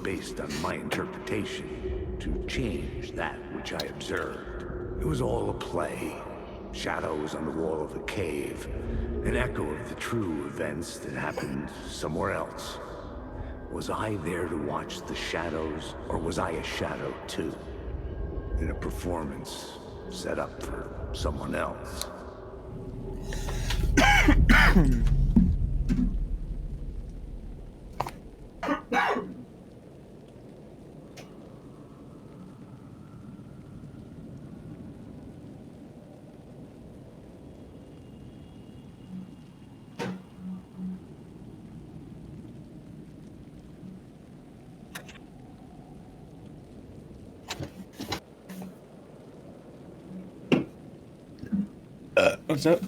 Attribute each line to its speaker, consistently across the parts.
Speaker 1: based on my interpretation, to change that which I observed. It was all a play. Shadows on the wall of the cave. An echo of the true events that happened somewhere else. Was I there to watch the shadows, or was I a shadow too? In a performance set up for someone else.
Speaker 2: What's up?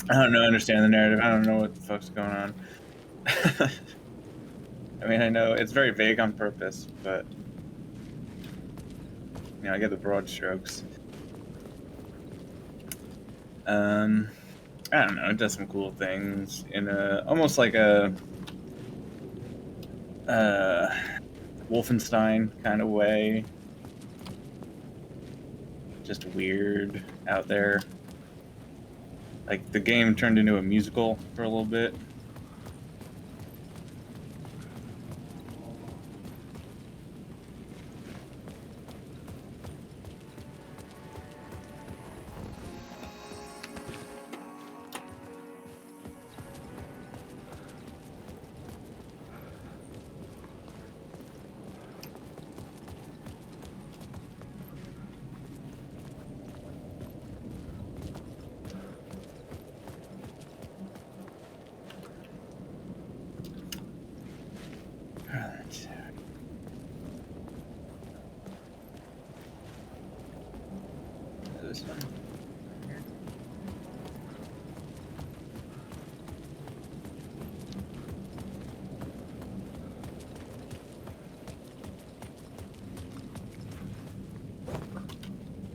Speaker 2: I don't know, understand the narrative. I don't know what the fuck's going on. I mean, I know it's very vague on purpose, but you know, I get the broad strokes. I don't know. It does some cool things in a almost like a Wolfenstein kind of way. Just weird out there. Like the game turned into a musical for a little bit. This one.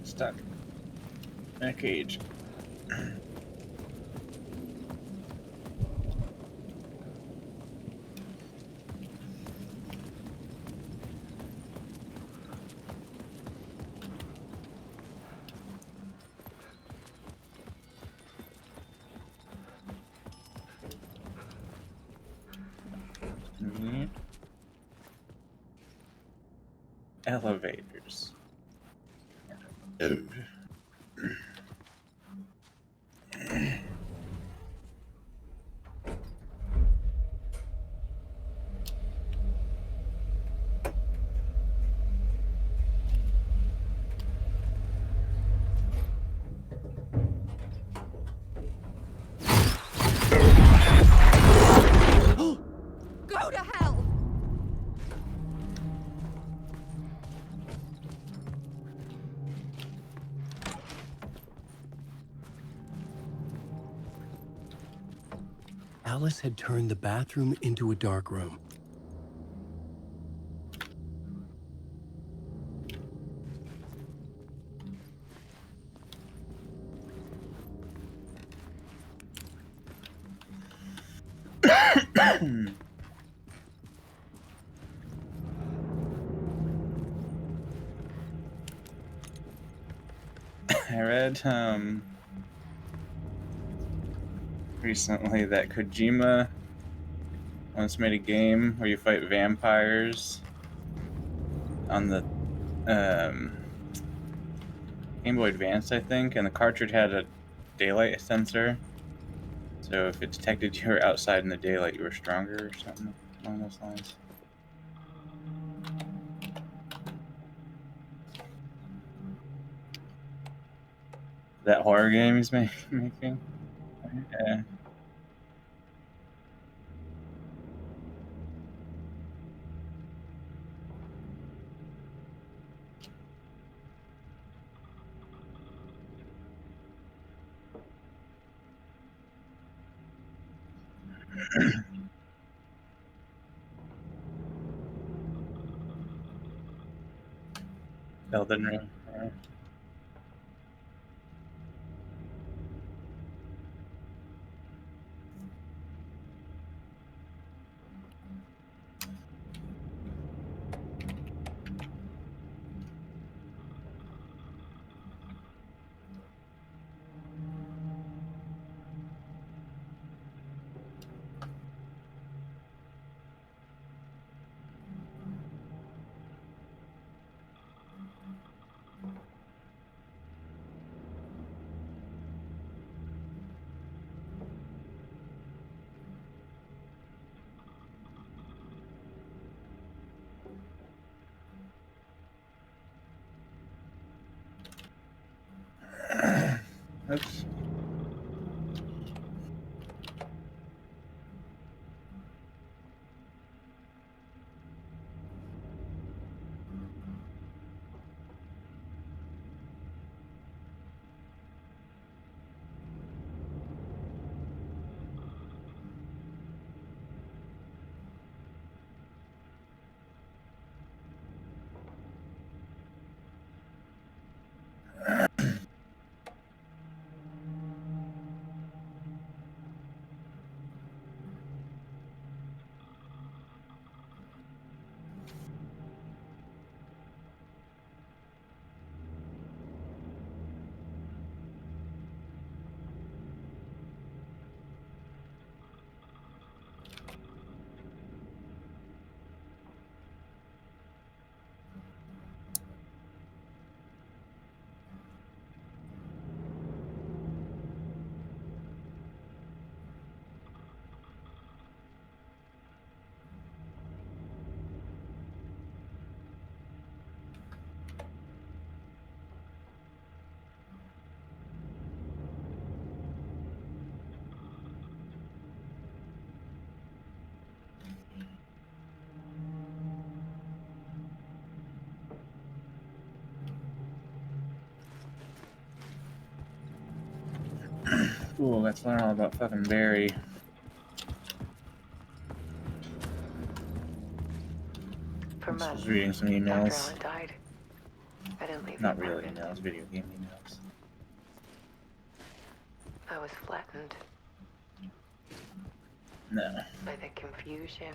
Speaker 2: Stuck in a cage. Elevators.
Speaker 3: Go to hell!
Speaker 4: Alice had turned the bathroom into a dark room.
Speaker 2: I read recently that Kojima once made a game where you fight vampires on the Game Boy Advance, I think, and the cartridge had a daylight sensor. So if it detected you were outside in the daylight, you were stronger or something along those lines. That horror game he's making? Yeah. Elden Ring. Yeah. Oops. Ooh, let's learn all about fucking Barry.
Speaker 5: For
Speaker 2: I was
Speaker 5: months,
Speaker 2: reading some
Speaker 5: Dr.
Speaker 2: emails.
Speaker 5: Allen died. I didn't leave
Speaker 2: Not
Speaker 5: the
Speaker 2: real
Speaker 5: apartment.
Speaker 2: emails, video game emails.
Speaker 5: I was flattened
Speaker 2: No.
Speaker 5: by the confusion,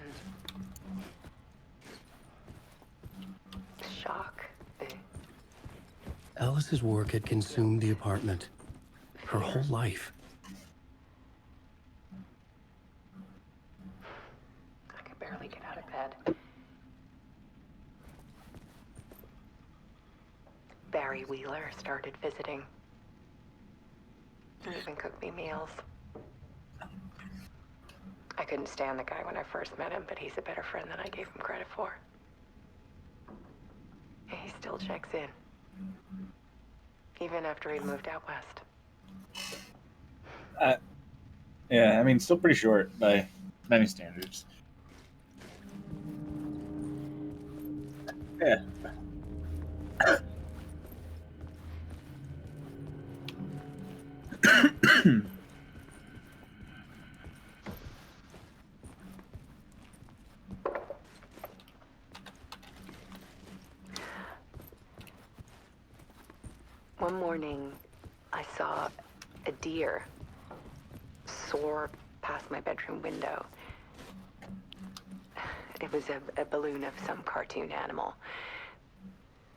Speaker 5: the shock, the
Speaker 4: Alice's work had consumed the apartment. Her whole life.
Speaker 5: I could barely get out of bed. Barry Wheeler started visiting. He even cooked me meals. I couldn't stand the guy when I first met him, but he's a better friend than I gave him credit for. And he still checks in. Even after he moved out west.
Speaker 2: Yeah, I mean, still pretty short by many standards. Yeah.
Speaker 5: One morning, I saw a deer soar past my bedroom window. It was a balloon of some cartoon animal.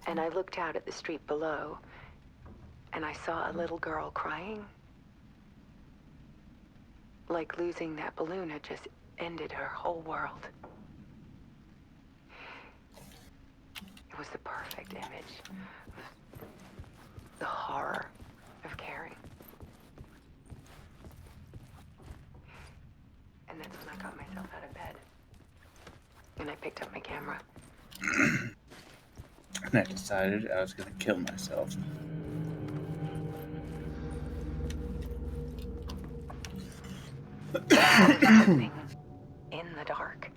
Speaker 5: And I looked out at the street below, and I saw a little girl crying. Like losing that balloon had just ended her whole world. It was the perfect image of the horror of caring. And that's when I got myself out of bed. And I picked up my camera.
Speaker 2: And I decided I was going to kill myself.
Speaker 5: There was something in the dark.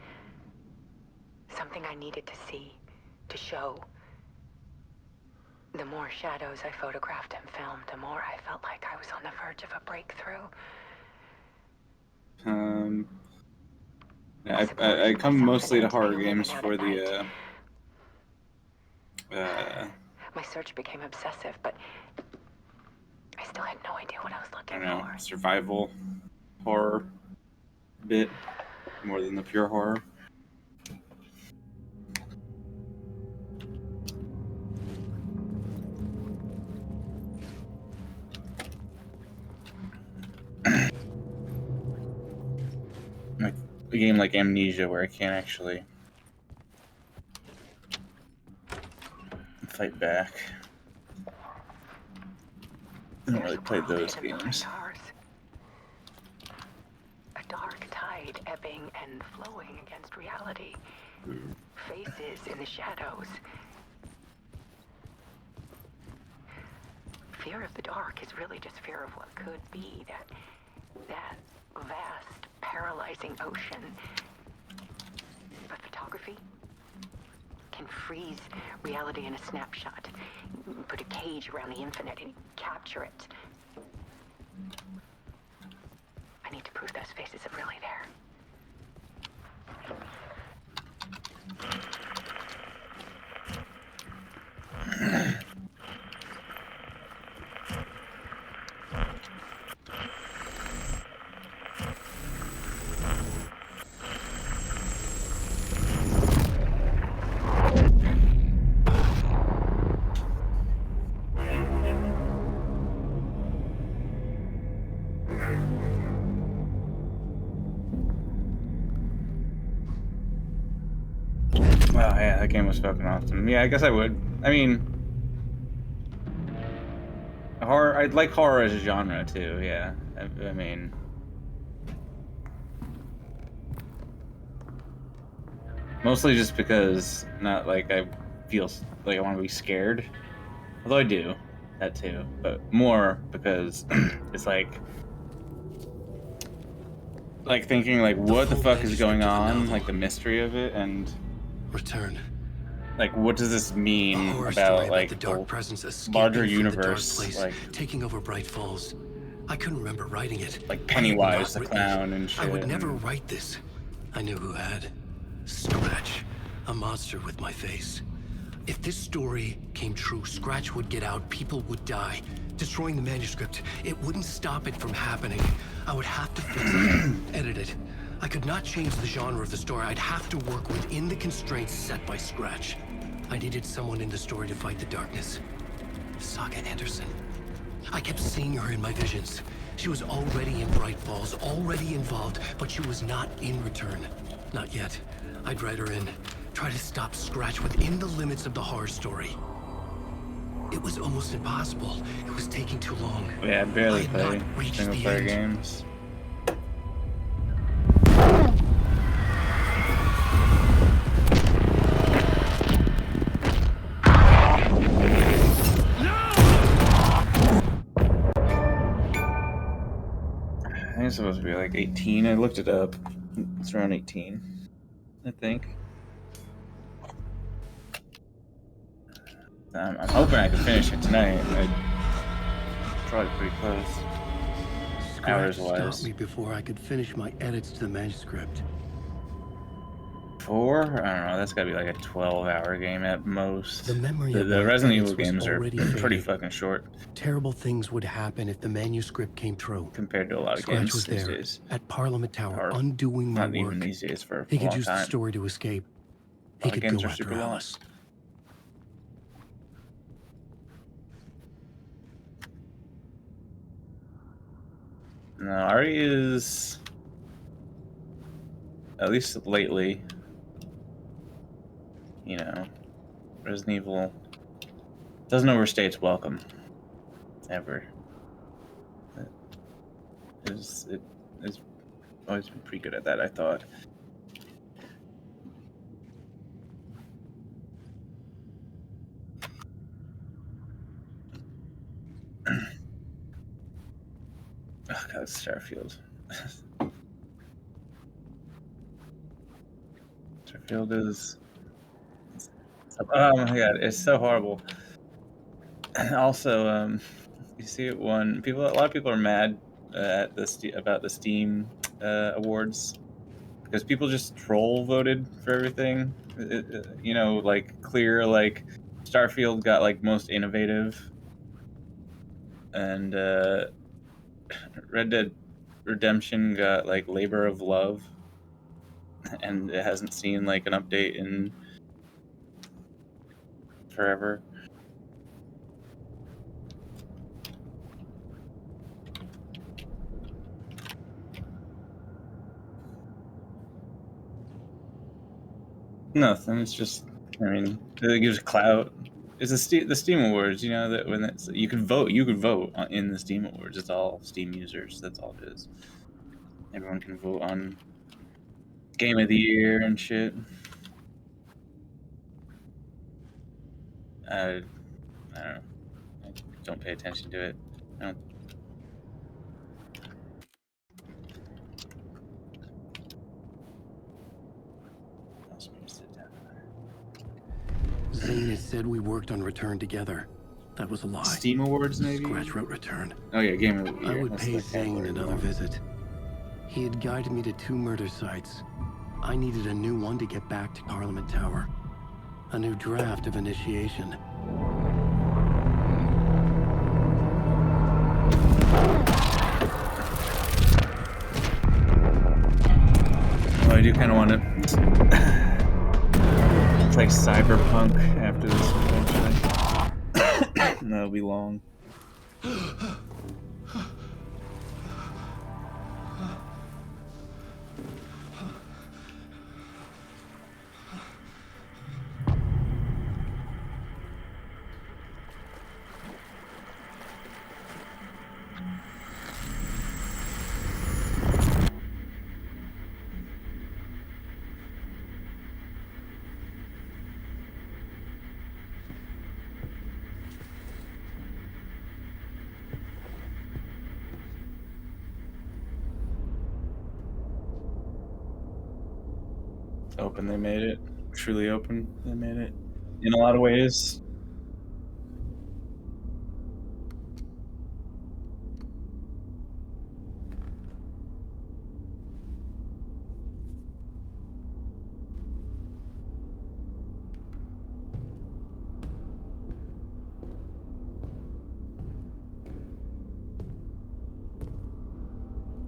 Speaker 5: Something I needed to see, to show. The more shadows I photographed and filmed, the more I felt like I was on the verge of a breakthrough.
Speaker 2: Yeah, I come mostly to horror games for the
Speaker 5: My search became obsessive, but I still had no idea what I was
Speaker 2: I
Speaker 5: looking
Speaker 2: don't know,
Speaker 5: for.
Speaker 2: survival horror bit more than the pure horror. Like a game like Amnesia where I can't actually fight back. I don't really play those games.
Speaker 5: A dark tide ebbing and flowing against reality. Faces in the shadows. Fear of the dark is really just fear of what could be, that vast, paralyzing ocean. But photography can freeze reality in a snapshot. Put a cage around the infinite and capture it. I need to prove those faces are really there.
Speaker 2: Wow, yeah, that game was fucking awesome. Yeah, I guess I would. I mean, horror. I'd like horror as a genre too. Yeah, I mean, mostly just because not like I feel like I want to be scared, although I do that too, but more because it's like thinking like what the fuck is going on, like the mystery of it, and
Speaker 4: Return.
Speaker 2: like what does this
Speaker 4: A
Speaker 2: mean
Speaker 4: horror story
Speaker 2: about
Speaker 4: about
Speaker 2: like
Speaker 4: the dark presence escaping
Speaker 2: larger
Speaker 4: from the dark
Speaker 2: universe,
Speaker 4: place,
Speaker 2: like
Speaker 4: taking over Bright Falls. I couldn't remember writing it.
Speaker 2: like
Speaker 4: I had
Speaker 2: Pennywise
Speaker 4: not
Speaker 2: the
Speaker 4: written it.
Speaker 2: clown and shit.
Speaker 4: I would never
Speaker 2: and-
Speaker 4: write this. I knew who had. Scratch. A monster with my face. If this story came true, Scratch would get out, people would die. Destroying the manuscript, it wouldn't stop it from happening. I would have to fix it, edit it. I could not change the genre of the story. I'd have to work within the constraints set by Scratch. I needed someone in the story to fight the darkness. Saga Anderson. I kept seeing her in my visions. She was already in Bright Falls, already involved, but she was not in Return. Not yet. I'd write her in. Try to stop Scratch within the limits of the horror story. It was almost impossible. It was taking too long.
Speaker 2: Yeah, I barely
Speaker 4: had
Speaker 2: play
Speaker 4: not reached
Speaker 2: single
Speaker 4: the
Speaker 2: player
Speaker 4: end.
Speaker 2: games. I think it's supposed to be like 18. I looked it up. It's around 18, I think. I'm hoping I can finish it tonight. I'm probably pretty close.
Speaker 4: Scratch
Speaker 2: Hours-wise.
Speaker 4: stopped me before I could finish my edits to the manuscript.
Speaker 2: 4? I don't know. That's got to be like a 12-hour game at most.
Speaker 4: The memory
Speaker 2: The
Speaker 4: of my
Speaker 2: Resident
Speaker 4: edits
Speaker 2: Evil
Speaker 4: was
Speaker 2: games are
Speaker 4: already
Speaker 2: pretty
Speaker 4: fading.
Speaker 2: fucking short
Speaker 4: Terrible things would happen if the manuscript came true.
Speaker 2: compared to a lot of
Speaker 4: Scratch
Speaker 2: games
Speaker 4: was
Speaker 2: these
Speaker 4: there
Speaker 2: days.
Speaker 4: at Parliament Tower,
Speaker 2: Or
Speaker 4: undoing my
Speaker 2: Not
Speaker 4: work.
Speaker 2: even these days for
Speaker 4: He
Speaker 2: a
Speaker 4: could
Speaker 2: long
Speaker 4: use the
Speaker 2: time.
Speaker 4: story to escape. He
Speaker 2: All
Speaker 4: could
Speaker 2: games
Speaker 4: go
Speaker 2: are
Speaker 4: after
Speaker 2: super long.
Speaker 4: Alice.
Speaker 2: No, Ari is, at least lately, you know, Resident Evil doesn't overstay its welcome. Ever. It is always been pretty good at that, I thought. Oh god, it's Starfield. Starfield is... Oh my god, it's so horrible. Also, you see it won... A lot of people are mad at about the Steam awards. because people just troll voted for everything. You know, like clear, like Starfield got like most innovative, and Red Dead Redemption got like labor of love, and it hasn't seen like an update in forever. Nothing. It's just, I mean, it gives clout. It's the Steam Awards. You know that when it's you could vote in the Steam Awards. It's all Steam users. That's all it is. Everyone can vote on Game of the Year and shit. I don't know. I don't pay attention to it. I don't. Ask me to sit down.
Speaker 4: Zane had said we worked on Return together. That was a lie.
Speaker 2: Steam Awards, maybe?
Speaker 4: Scratch wrote Return.
Speaker 2: Oh yeah, Game of the Year.
Speaker 4: I would
Speaker 2: That's
Speaker 4: pay
Speaker 2: the
Speaker 4: Zane
Speaker 2: category
Speaker 4: another
Speaker 2: wrong.
Speaker 4: visit. He had guided me to 2 murder sites. I needed a new one to get back to Parliament Tower. A new draft of initiation.
Speaker 2: Well, I do kind of want to play Cyberpunk after this eventually. That'll be long. Open, they made it. Truly open, they made it. In a lot of ways.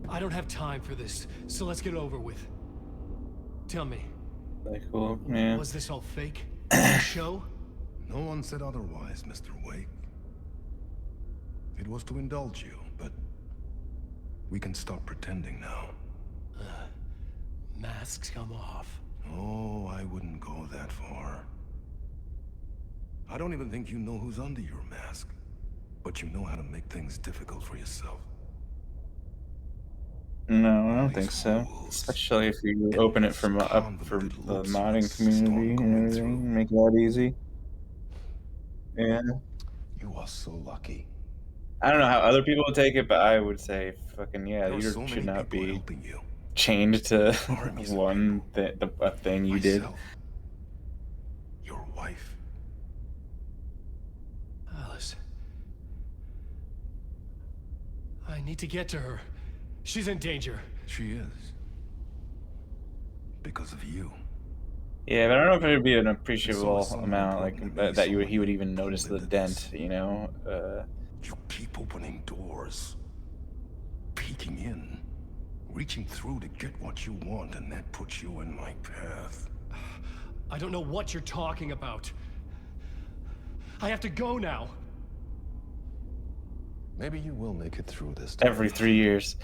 Speaker 4: I don't have time for this, so let's get over with. Tell me,
Speaker 2: Like, cool, yeah.
Speaker 4: was this all fake? A show?
Speaker 6: No one said otherwise, Mr. Wake. It was to indulge you, but we can stop pretending now.
Speaker 4: Masks come off.
Speaker 6: Oh, I wouldn't go that far. I don't even think you know who's under your mask, but you know how to make things difficult for yourself.
Speaker 2: No, I don't think so. Especially if you open it from up for the modding community and everything, make it a lot easy. Yeah.
Speaker 6: You are so lucky.
Speaker 2: I don't know how other people would take it, but I would say, fucking yeah,
Speaker 6: There are
Speaker 2: you
Speaker 6: so
Speaker 2: should
Speaker 6: many
Speaker 2: not
Speaker 6: people
Speaker 2: be
Speaker 6: helping you.
Speaker 2: chained to
Speaker 6: Armies of
Speaker 2: one a thing you did.
Speaker 6: Myself, your wife.
Speaker 4: Alice. I need to get to her. She's in danger.
Speaker 6: She is. Because of you.
Speaker 2: Yeah, but I don't know if it would be an appreciable
Speaker 6: so
Speaker 2: amount,
Speaker 6: important
Speaker 2: like
Speaker 6: to
Speaker 2: that
Speaker 6: me,
Speaker 2: he would even
Speaker 6: someone
Speaker 2: notice the
Speaker 6: into
Speaker 2: dent,
Speaker 6: this.
Speaker 2: you know.
Speaker 6: You keep opening doors. Peeking in. Reaching through to get what you want, and that puts you in my path.
Speaker 4: I don't know what you're talking about. I have to go now.
Speaker 6: Maybe you will make it through this time.
Speaker 2: Every 3 years,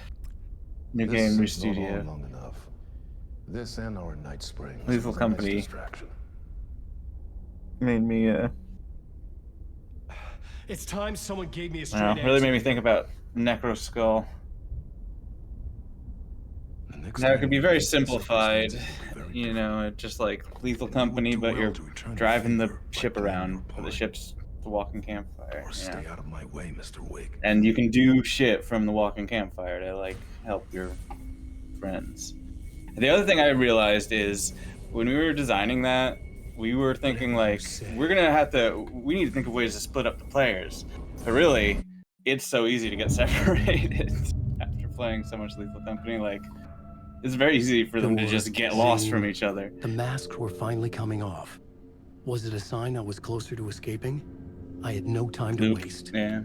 Speaker 2: new
Speaker 6: This
Speaker 2: game, new
Speaker 6: is not all
Speaker 2: studio.
Speaker 6: long enough. This and our Night Springs
Speaker 2: Lethal
Speaker 6: was a
Speaker 2: Company.
Speaker 6: nice distraction.
Speaker 2: Made me
Speaker 4: It's time someone gave me a
Speaker 2: I
Speaker 4: straight
Speaker 2: don't know, really
Speaker 4: answer.
Speaker 2: made me think about Necro Skull.
Speaker 6: The next
Speaker 2: Now it
Speaker 6: time
Speaker 2: could be
Speaker 6: you
Speaker 2: very
Speaker 6: make this,
Speaker 2: simplified,
Speaker 6: it will be very
Speaker 2: you know, it's just like Lethal
Speaker 6: You
Speaker 2: Company,
Speaker 6: would do
Speaker 2: but
Speaker 6: well
Speaker 2: you're
Speaker 6: to return the
Speaker 2: driving the
Speaker 6: favor by
Speaker 2: ship
Speaker 6: playing
Speaker 2: around,
Speaker 6: your
Speaker 2: but the
Speaker 6: part.
Speaker 2: ship's the walking campfire,
Speaker 6: Or
Speaker 2: you know?
Speaker 6: stay out of my way, Mr. Wake.
Speaker 2: And you can do shit from the walking campfire to like help your friends. The other thing I realized is when we were designing that, we were thinking like we need to think of ways to split up the players. But really, it's so easy to get separated after playing so much Lethal Company. Like It's very easy for them to
Speaker 4: Door,
Speaker 2: just get lost from
Speaker 4: Zane,
Speaker 2: each other.
Speaker 4: The masks were finally coming off. Was it a sign I was closer to escaping? I had no time to
Speaker 2: Luke,
Speaker 4: waste.
Speaker 2: yeah.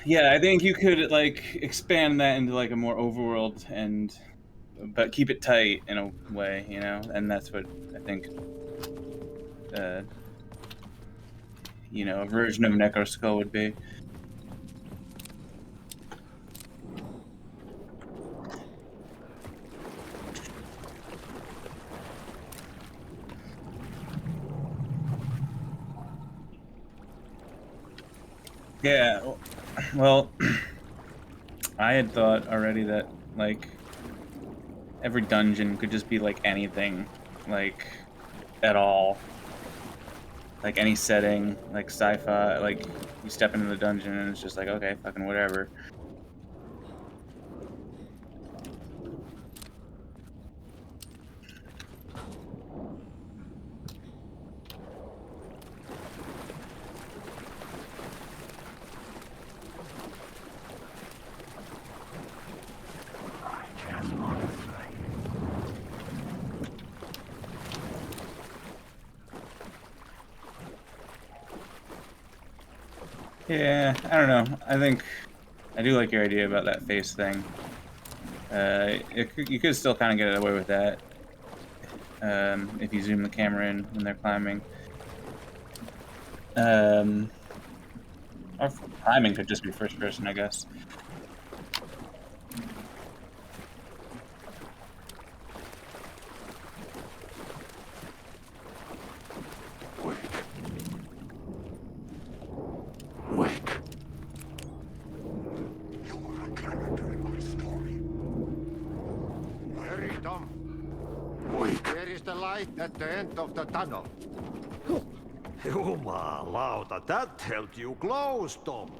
Speaker 2: Yeah, I think you could like expand that into like a more overworld but keep it tight in a way, you know, and that's what I think you know, a version of Necroskull would be. Yeah, well, I had thought already that like every dungeon could just be like anything, like at all, like any setting, like sci-fi. Like you step into the dungeon and it's just like, okay, fucking whatever. Yeah, I don't know. I think I do like your idea about that face thing. You could still kind of get away with that if you zoom the camera in when they're climbing. Or climbing could just be first person, I guess.
Speaker 1: Wake.
Speaker 7: You are a character in my story.
Speaker 8: Hurry, Tom.
Speaker 1: Wake.
Speaker 8: There is the light at the end of the tunnel.
Speaker 7: Jumalauta, that helped you close, Tom.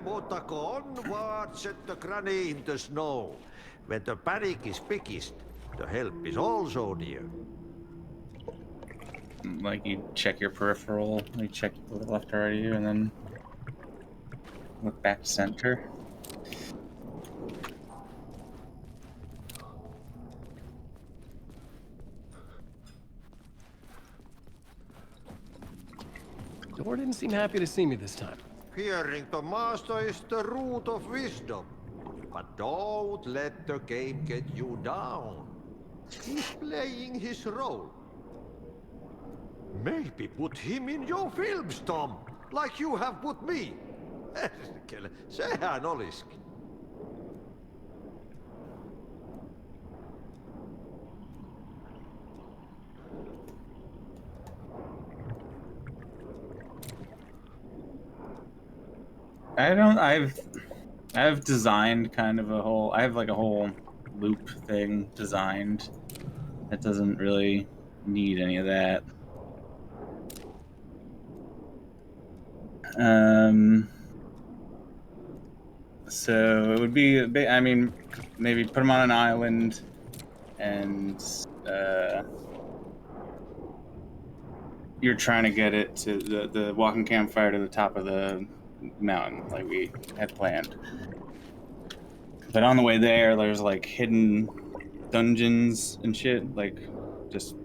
Speaker 7: Mutta onward, said the granny in the snow. When the panic is biggest, the help is also near.
Speaker 2: Like you check your peripheral, you check to the left or right of you, and then look back to center.
Speaker 4: Door didn't seem happy to see me this time.
Speaker 7: Hearing the master is the root of wisdom. But don't let the game get you down. He's playing his role. Maybe put him in your films, Tom, like you have put me. Sehän olisikin.
Speaker 2: I've designed kind of I have like a whole loop thing designed that doesn't really need any of that. So it would be, I mean, maybe put them on an island and you're trying to get it to the walking campfire to the top of the mountain like we had planned. But on the way there, there's like hidden dungeons and shit, like just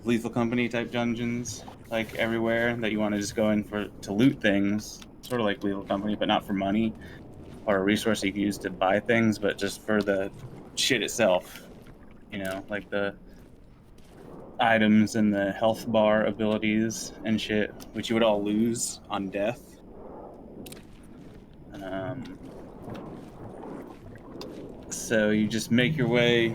Speaker 2: Lethal Company type dungeons, like everywhere that you want to just go in to loot things, sort of like Lethal Company, but not for money or a resource you can use to buy things, but just for the shit itself, you know, like the items and the health bar abilities and shit, which you would all lose on death. So you just make your way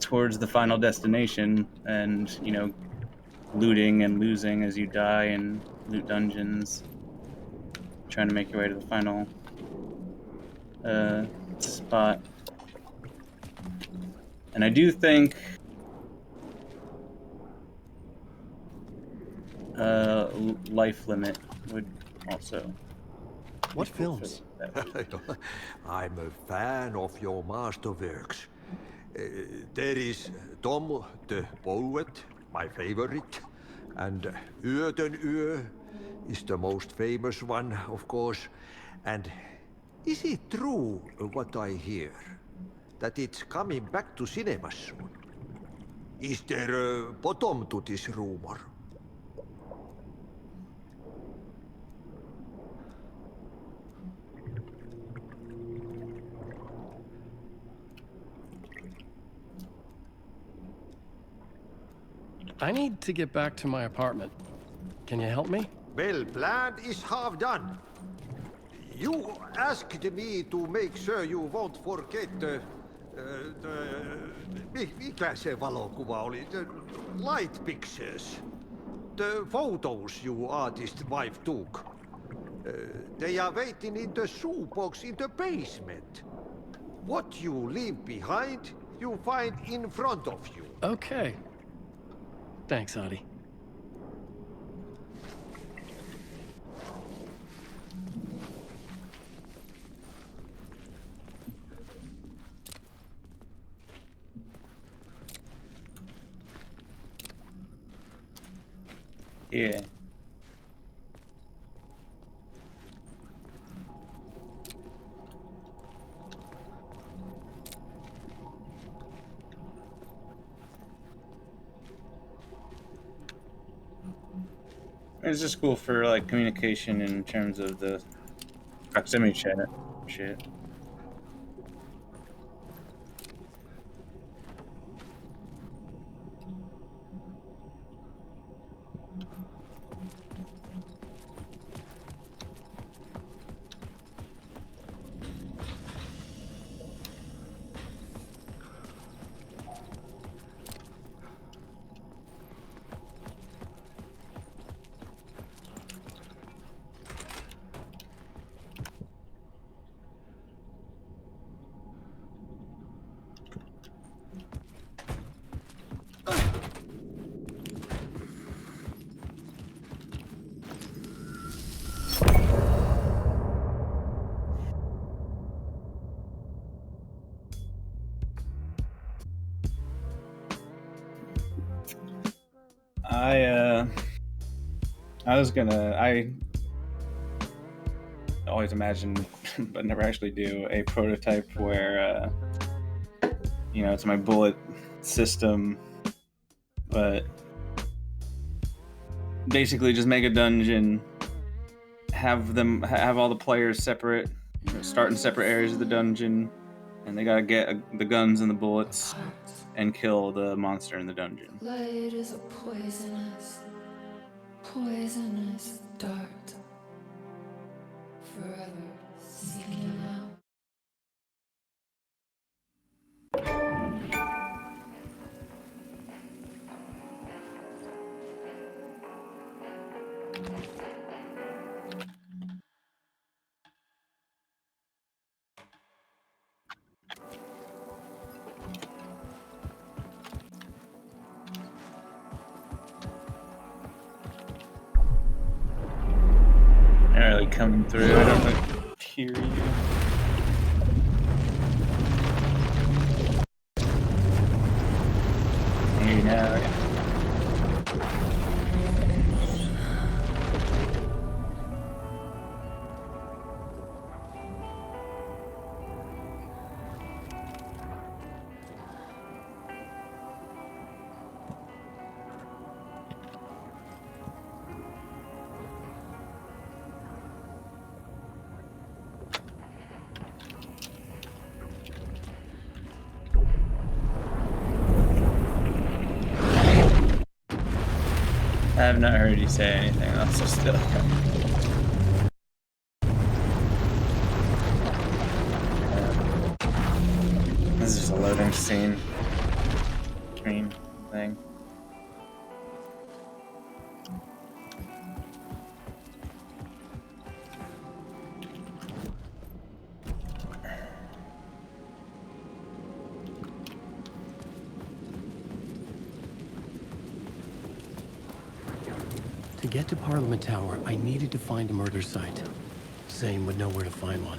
Speaker 2: towards the final destination, and you know, looting and losing as you die and loot dungeons, trying to make your way to the final spot. And I do think life limit would also.
Speaker 4: What films?
Speaker 7: I'm a fan of your masterworks. There is Tom the Poet, my favorite, and Uur den Uur, is the most famous one, of course. And is it true what I hear? That it's coming back to cinemas soon? Is there a bottom to this rumor?
Speaker 9: I need to get back to my apartment. Can you help me?
Speaker 7: Well, plan is half done. You asked me to make sure you won't forget mikä se valokuva oli? The light pictures. The photos you artist wife took. They are waiting in the shoebox in the basement. What you leave behind, you find in front of you.
Speaker 9: Okay. Thanks, Adi.
Speaker 2: Yeah. It's just cool for like communication in terms of the proximity chat shit. I always imagine, but never actually do, a prototype where, it's my bullet system, but basically just make a dungeon, have all the players separate, start in separate areas of the dungeon, and they gotta get the guns and the bullets and kill the monster in the dungeon.
Speaker 10: Light is a poisonous dart, forever seeking out.
Speaker 2: Not really coming through. I don't like hear you. Hear you now. Yeah. I have not heard you say anything else, so still. This is just a loading scene. Screen thing.
Speaker 4: To get to Parliament Tower, I needed to find a murder site. Zane would know where to find one.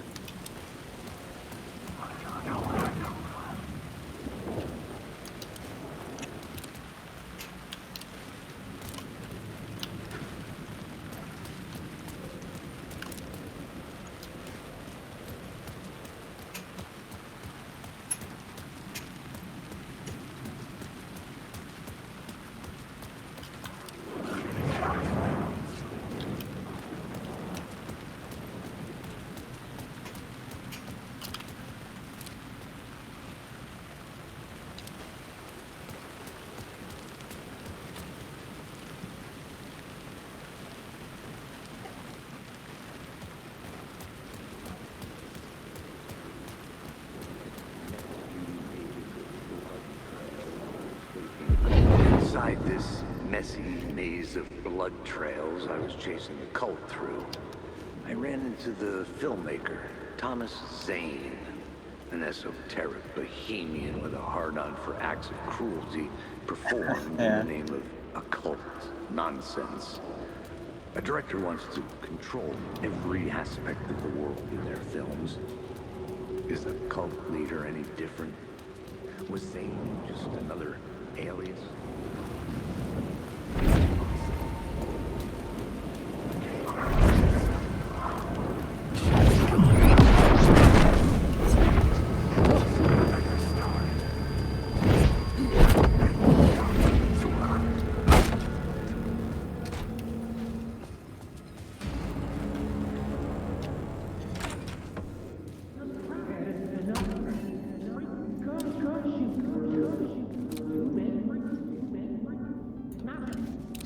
Speaker 1: messy maze of blood trails I was chasing the cult through, I ran into the filmmaker, Thomas Zane, an esoteric bohemian with a hard-on for acts of cruelty performed in the name of occult nonsense. A director wants to control every aspect of the world in their films. Is the cult leader any different? Was Zane just another alias?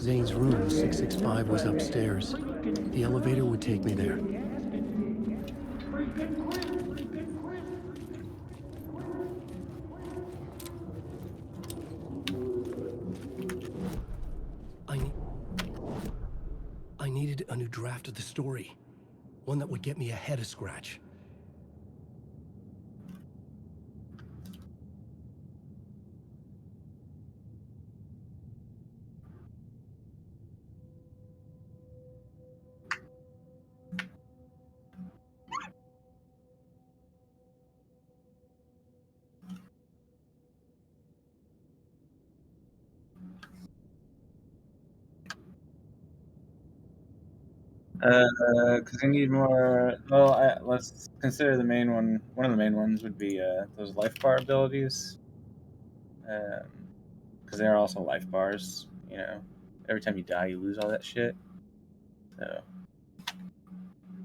Speaker 4: Zane's room, 665, was upstairs. The elevator would take me there. I needed a new draft of the story. One that would get me ahead of Scratch.
Speaker 2: Because I need more. Well, let's consider the main one. One of the main ones would be those life bar abilities. Because they're also life bars. You know, every time you die, you lose all that shit. So,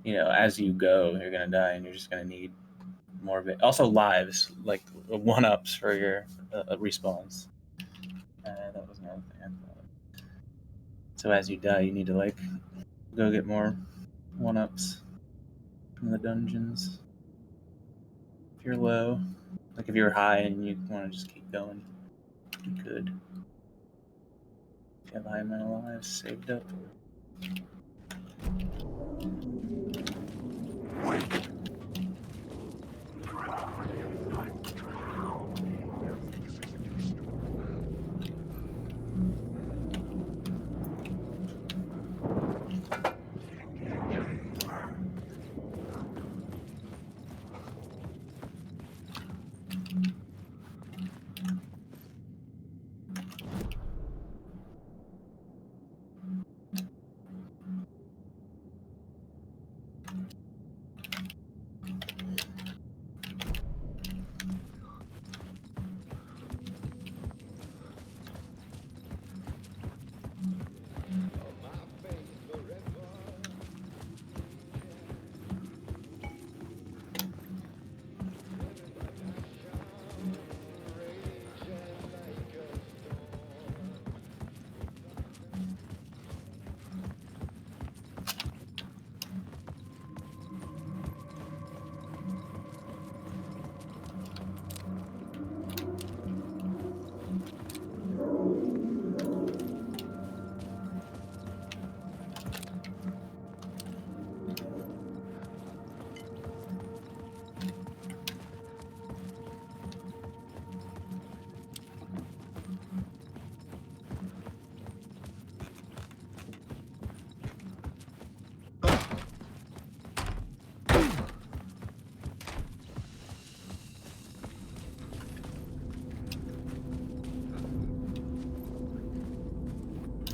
Speaker 2: you know, as you go, you're gonna die, and you're just gonna need more of it. Also, lives, like 1-ups for your respawns. That was another thing I thought. So as you die, you need to like go get more 1-ups from the dungeons. If you're low, like if you're high and you want to just keep going, you could. If you have a high amount of lives saved up.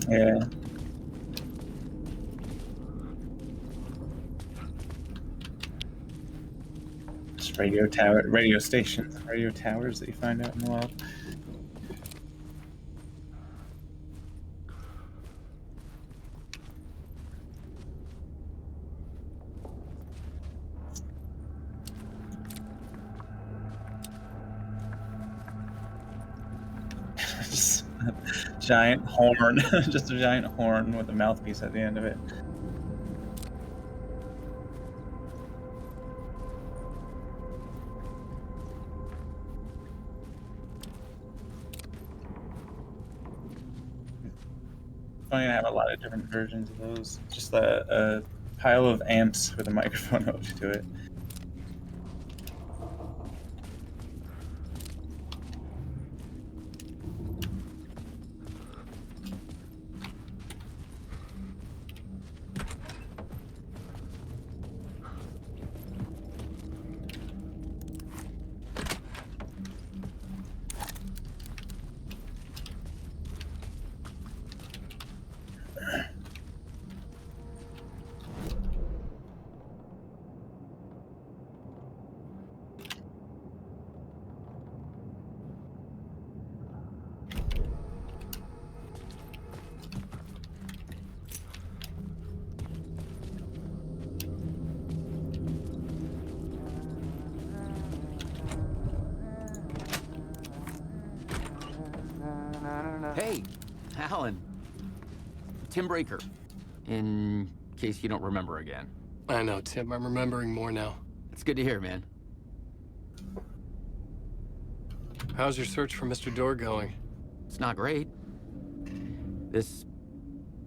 Speaker 2: Yeah. Just radio stations, radio towers that you find out in the wild. Giant horn, just a giant horn with a mouthpiece at the end of it. probably gonna have a lot of different versions of those. Just a pile of amps with a microphone hooked to it.
Speaker 11: Hey, Alan. Tim Breaker. In case you don't remember again.
Speaker 9: I know, Tim. I'm remembering more now.
Speaker 11: It's good to hear, man.
Speaker 9: How's your search for Mr. Door going?
Speaker 11: It's not great. This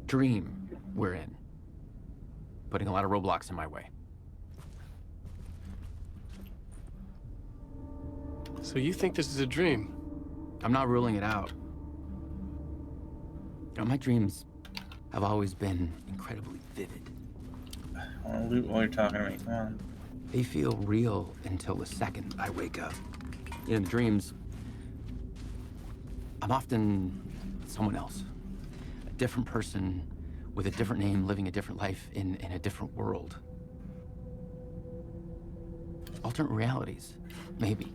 Speaker 11: dream we're in, putting a lot of roadblocks in my way.
Speaker 9: So you think this is a dream?
Speaker 11: I'm not ruling it out. My dreams have always been incredibly vivid.
Speaker 2: I want to loot while you're talking to me. Come on.
Speaker 11: They feel real until the second I wake up. In the dreams, I'm often someone else. A different person with a different name, living a different life in a different world. Alternate realities, maybe.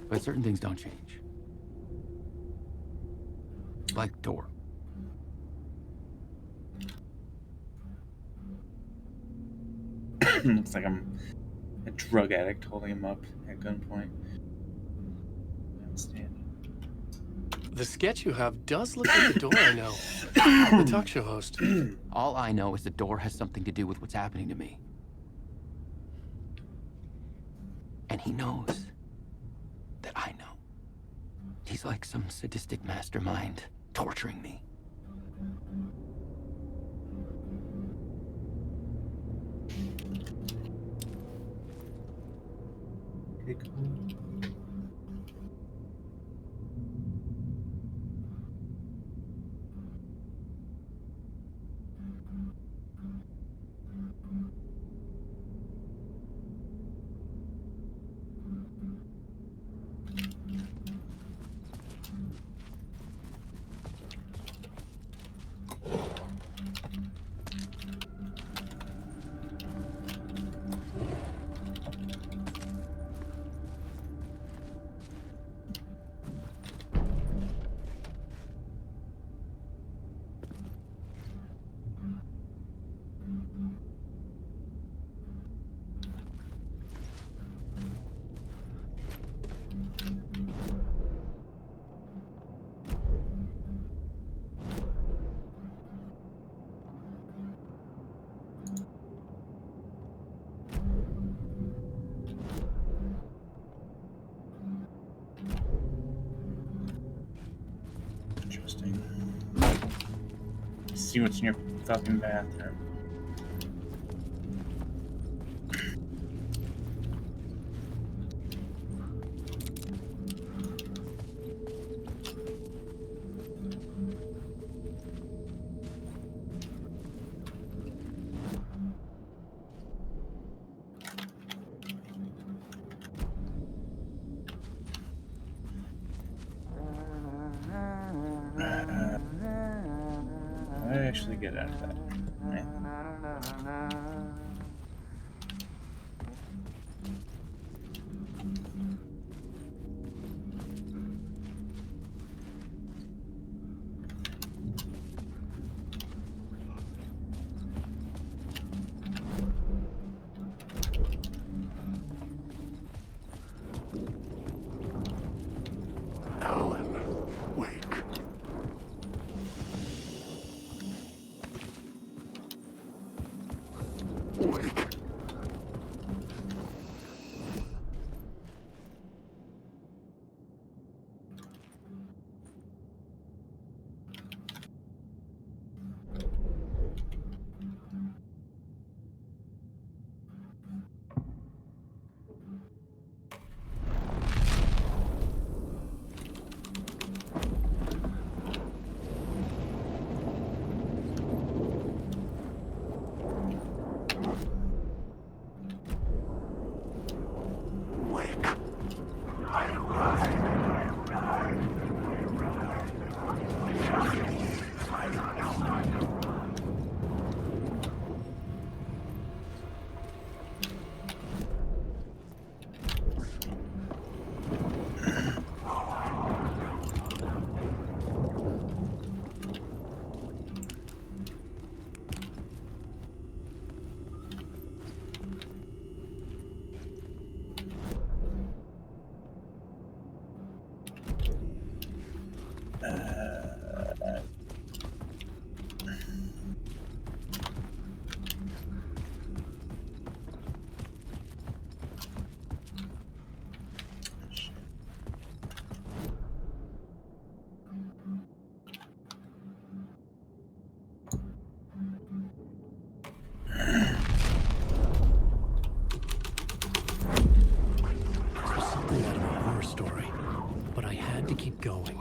Speaker 11: But certain things don't change. Like the door.
Speaker 2: Looks like I'm a drug addict holding him up at gunpoint. Outstanding.
Speaker 9: The sketch you have does look like the door I know. The talk show host.
Speaker 11: All I know is the door has something to do with what's happening to me. And he knows that I know. He's like some sadistic mastermind torturing me.
Speaker 2: Okay, cool. Interesting. See what's in your fucking bathroom. What did I actually get out of that? Right.
Speaker 1: Alan, wake. Wake.
Speaker 4: This was something out of a horror story, but I had to keep going.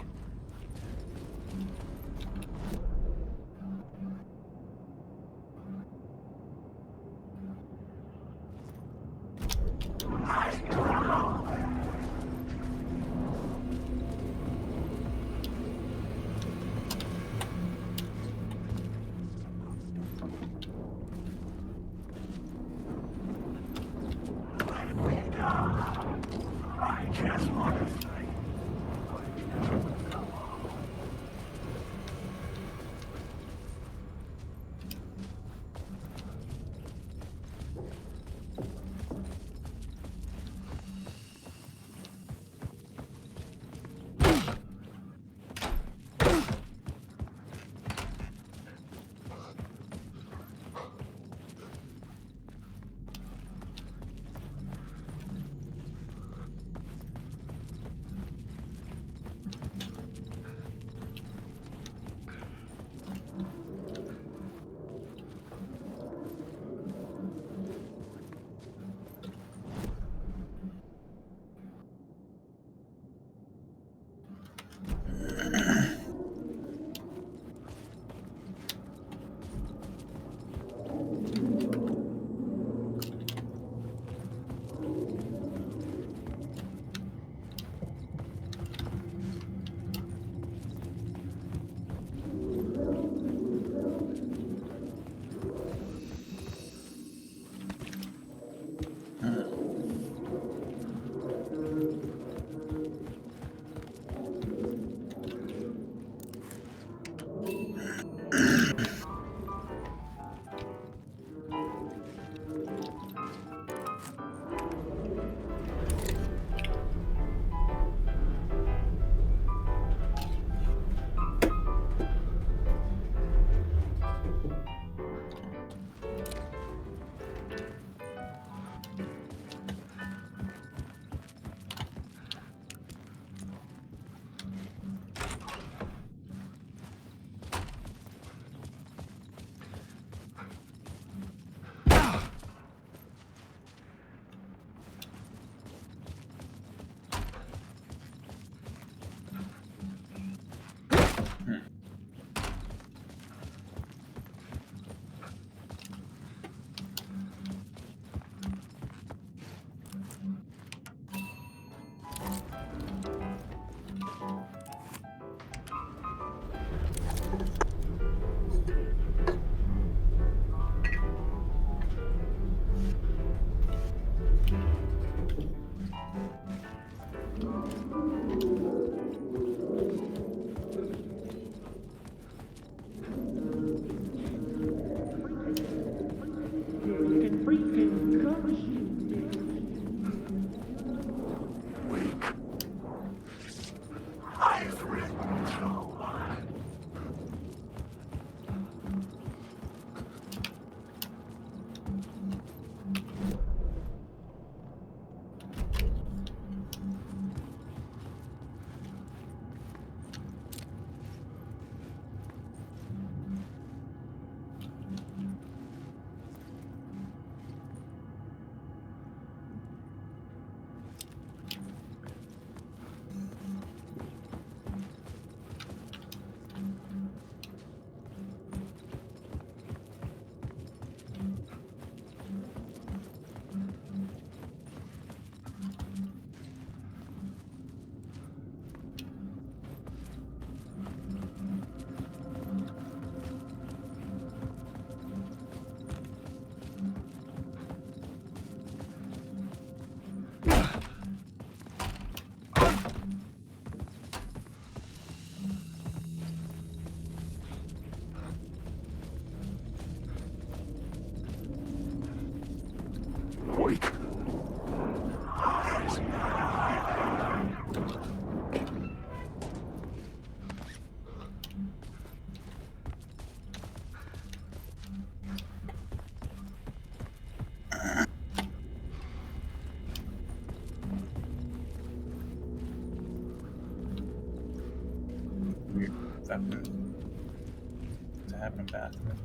Speaker 2: That happened bathroom.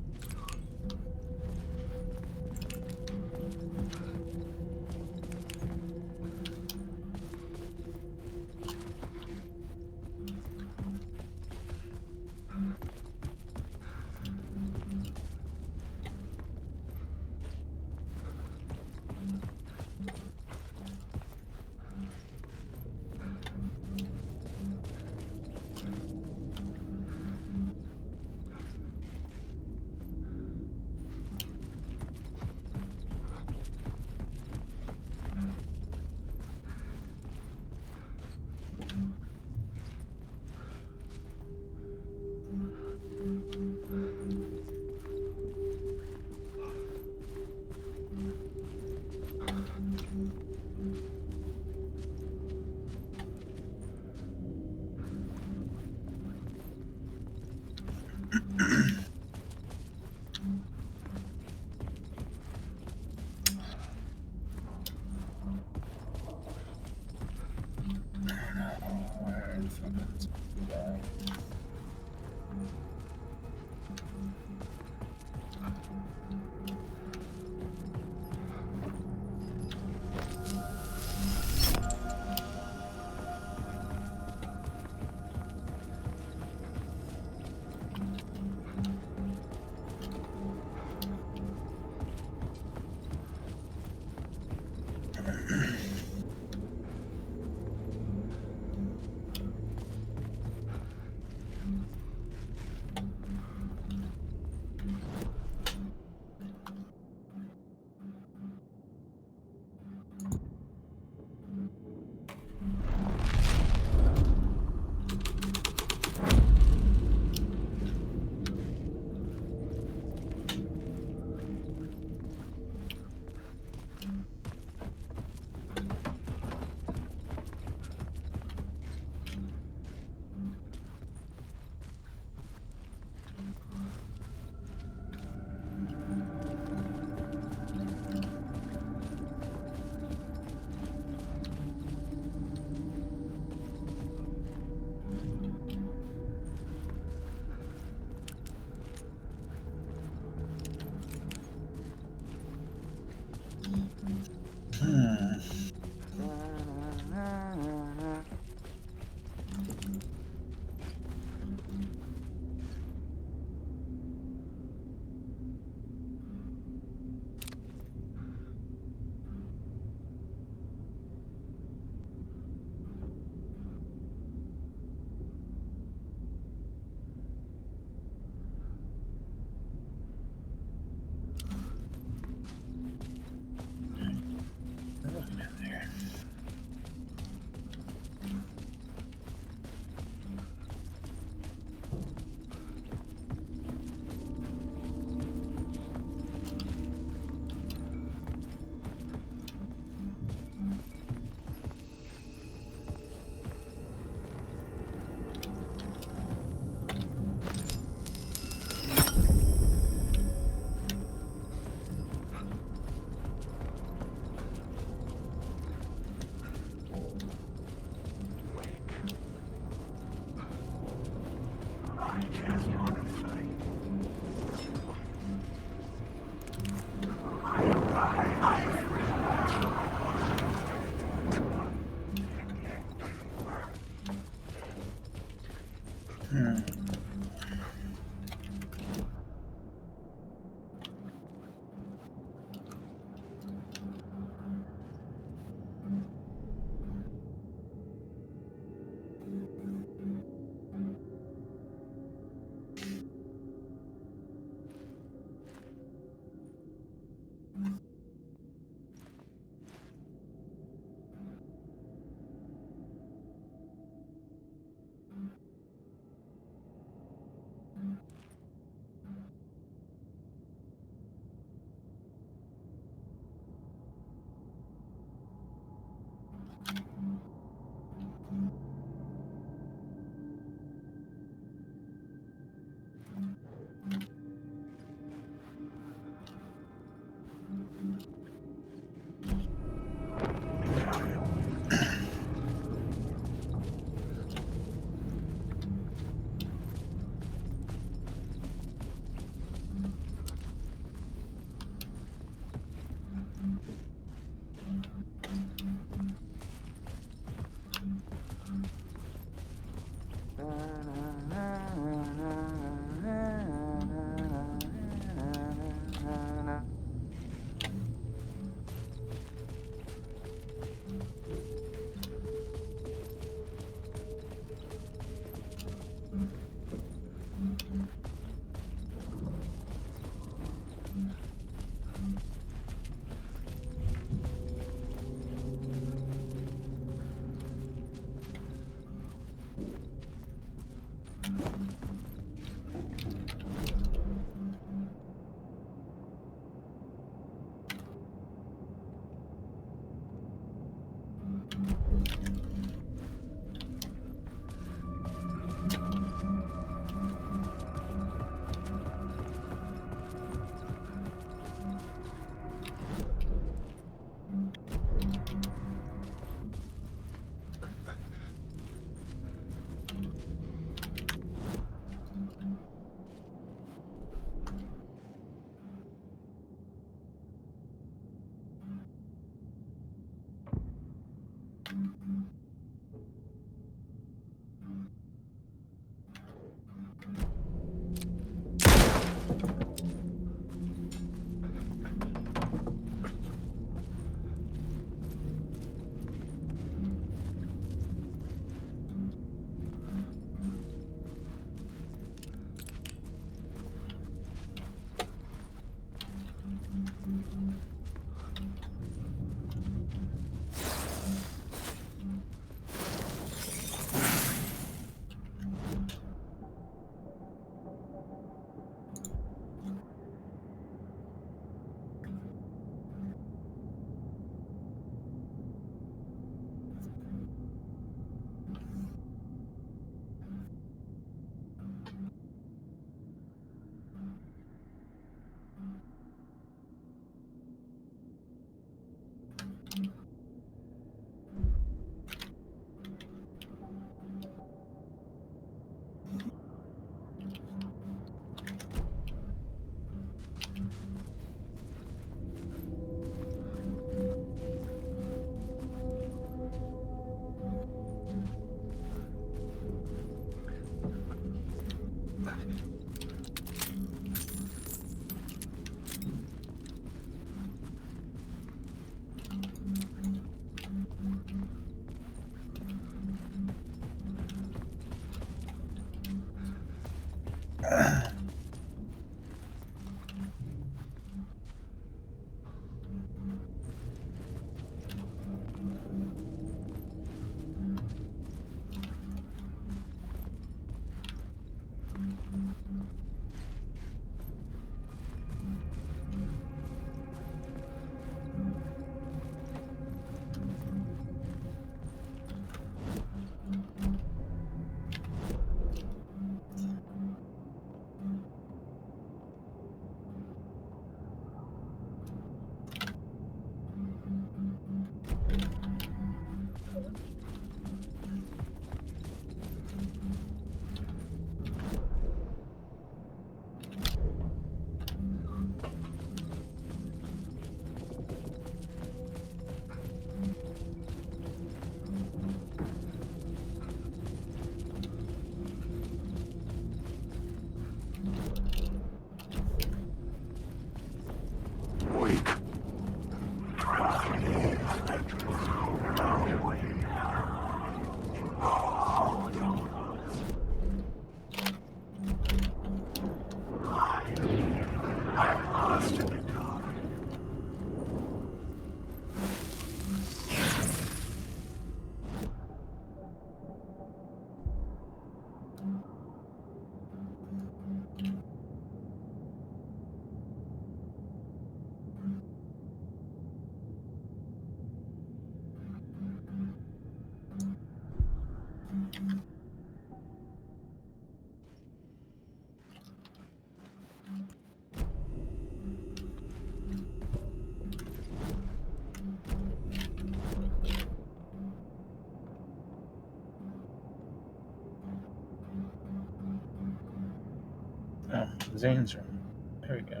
Speaker 2: Oh, Zane's room. There we go.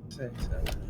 Speaker 2: 6, 7.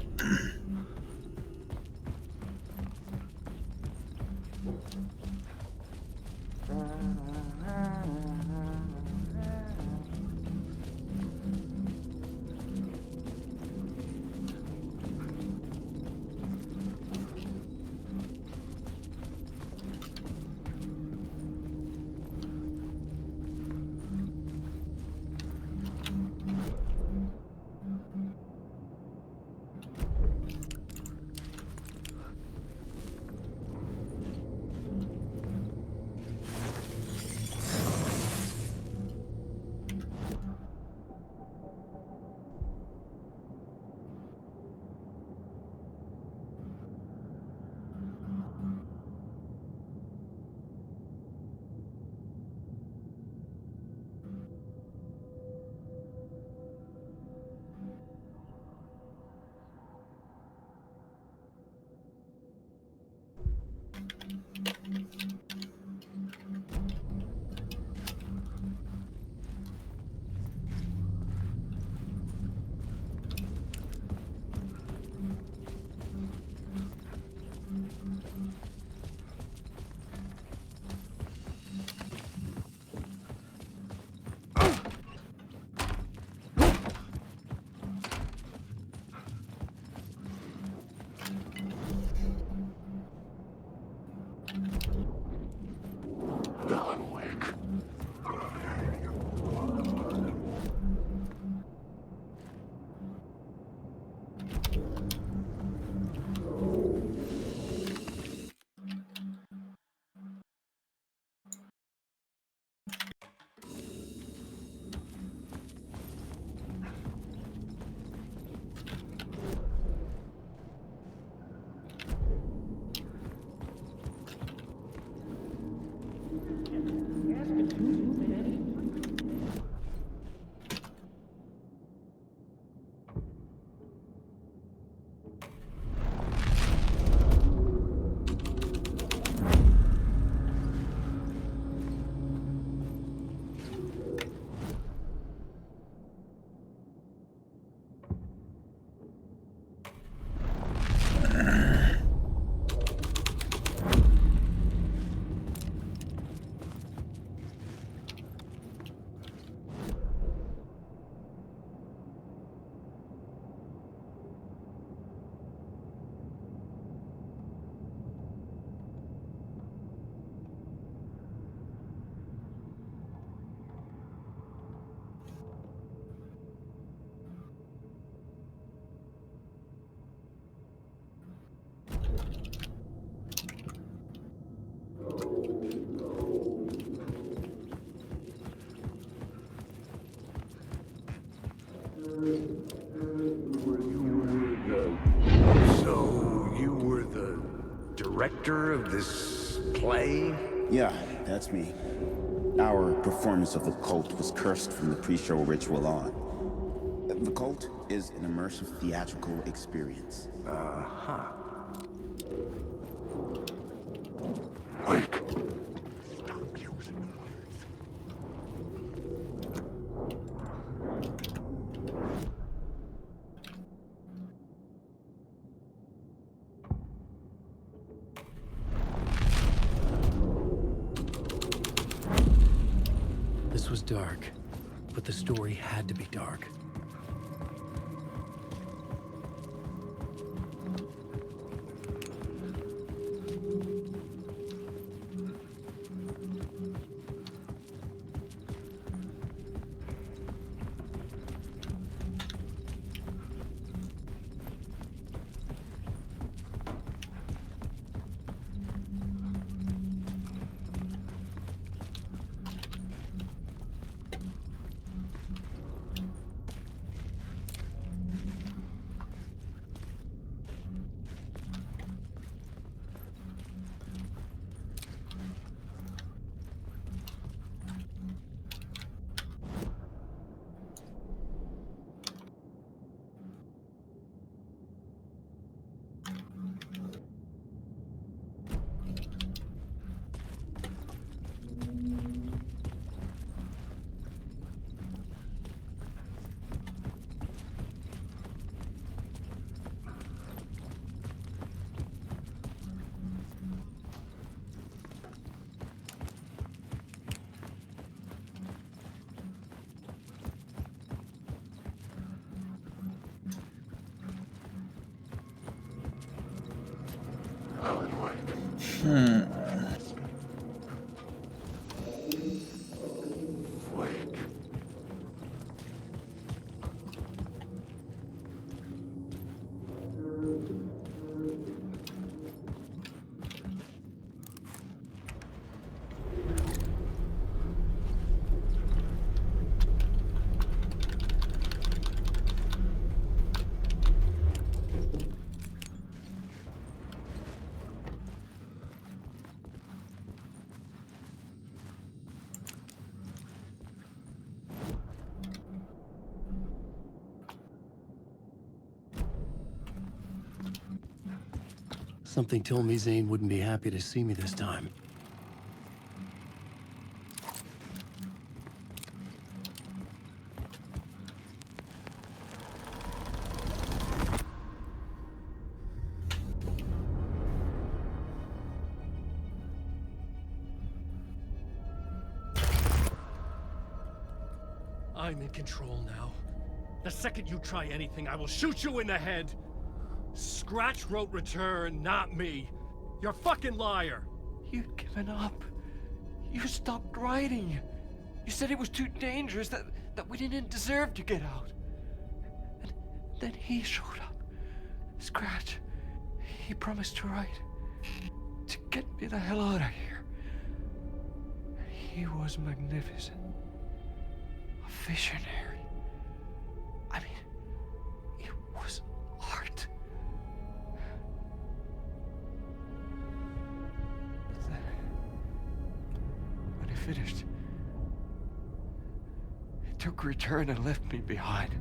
Speaker 1: director of this play?
Speaker 12: Yeah, that's me. Our performance of The Cult was cursed from the pre-show ritual on. The Cult is an immersive theatrical experience.
Speaker 1: Uh-huh.
Speaker 6: Wait.
Speaker 4: This was dark, but the story had to be dark. Something told me Zane wouldn't be happy to see me this time.
Speaker 9: I'm in control now. The second you try anything, I will shoot you in the head. Scratch wrote Return, not me. You're a fucking liar.
Speaker 11: You'd given up. You stopped writing. You said it was too dangerous, that we didn't deserve to get out. And then he showed up. Scratch. He promised to write. To get me the hell out of here. He was magnificent. A visionary. I mean, it was art. But then, when he finished, he took Return and left me behind.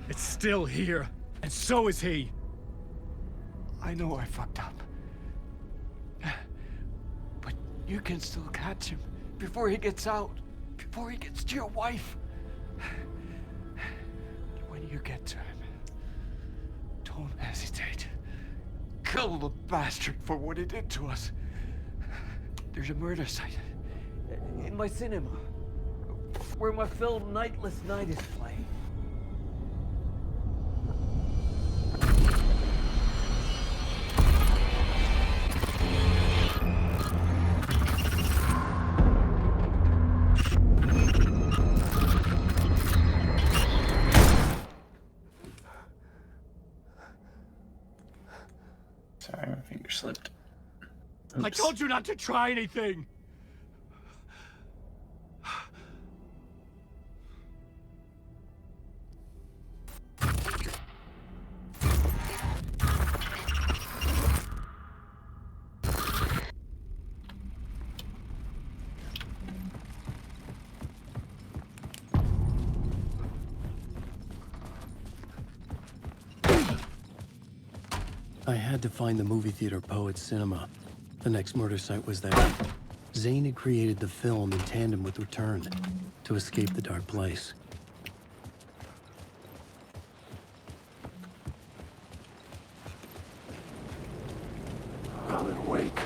Speaker 9: It's still here, and so is he.
Speaker 11: I know I fucked up. But you can still catch him before he gets out, before he gets to your wife. When you get to him, don't hesitate. Kill the bastard for what he did to us. There's a murder site in my cinema where my film Nightless Night is playing.
Speaker 2: Sorry, my finger slipped.
Speaker 9: I told you not to try anything!
Speaker 4: I had to find the movie theater Poet Cinema. The next murder site was there. Zane had created the film in tandem with Return to escape the dark place.
Speaker 6: Alan Wake.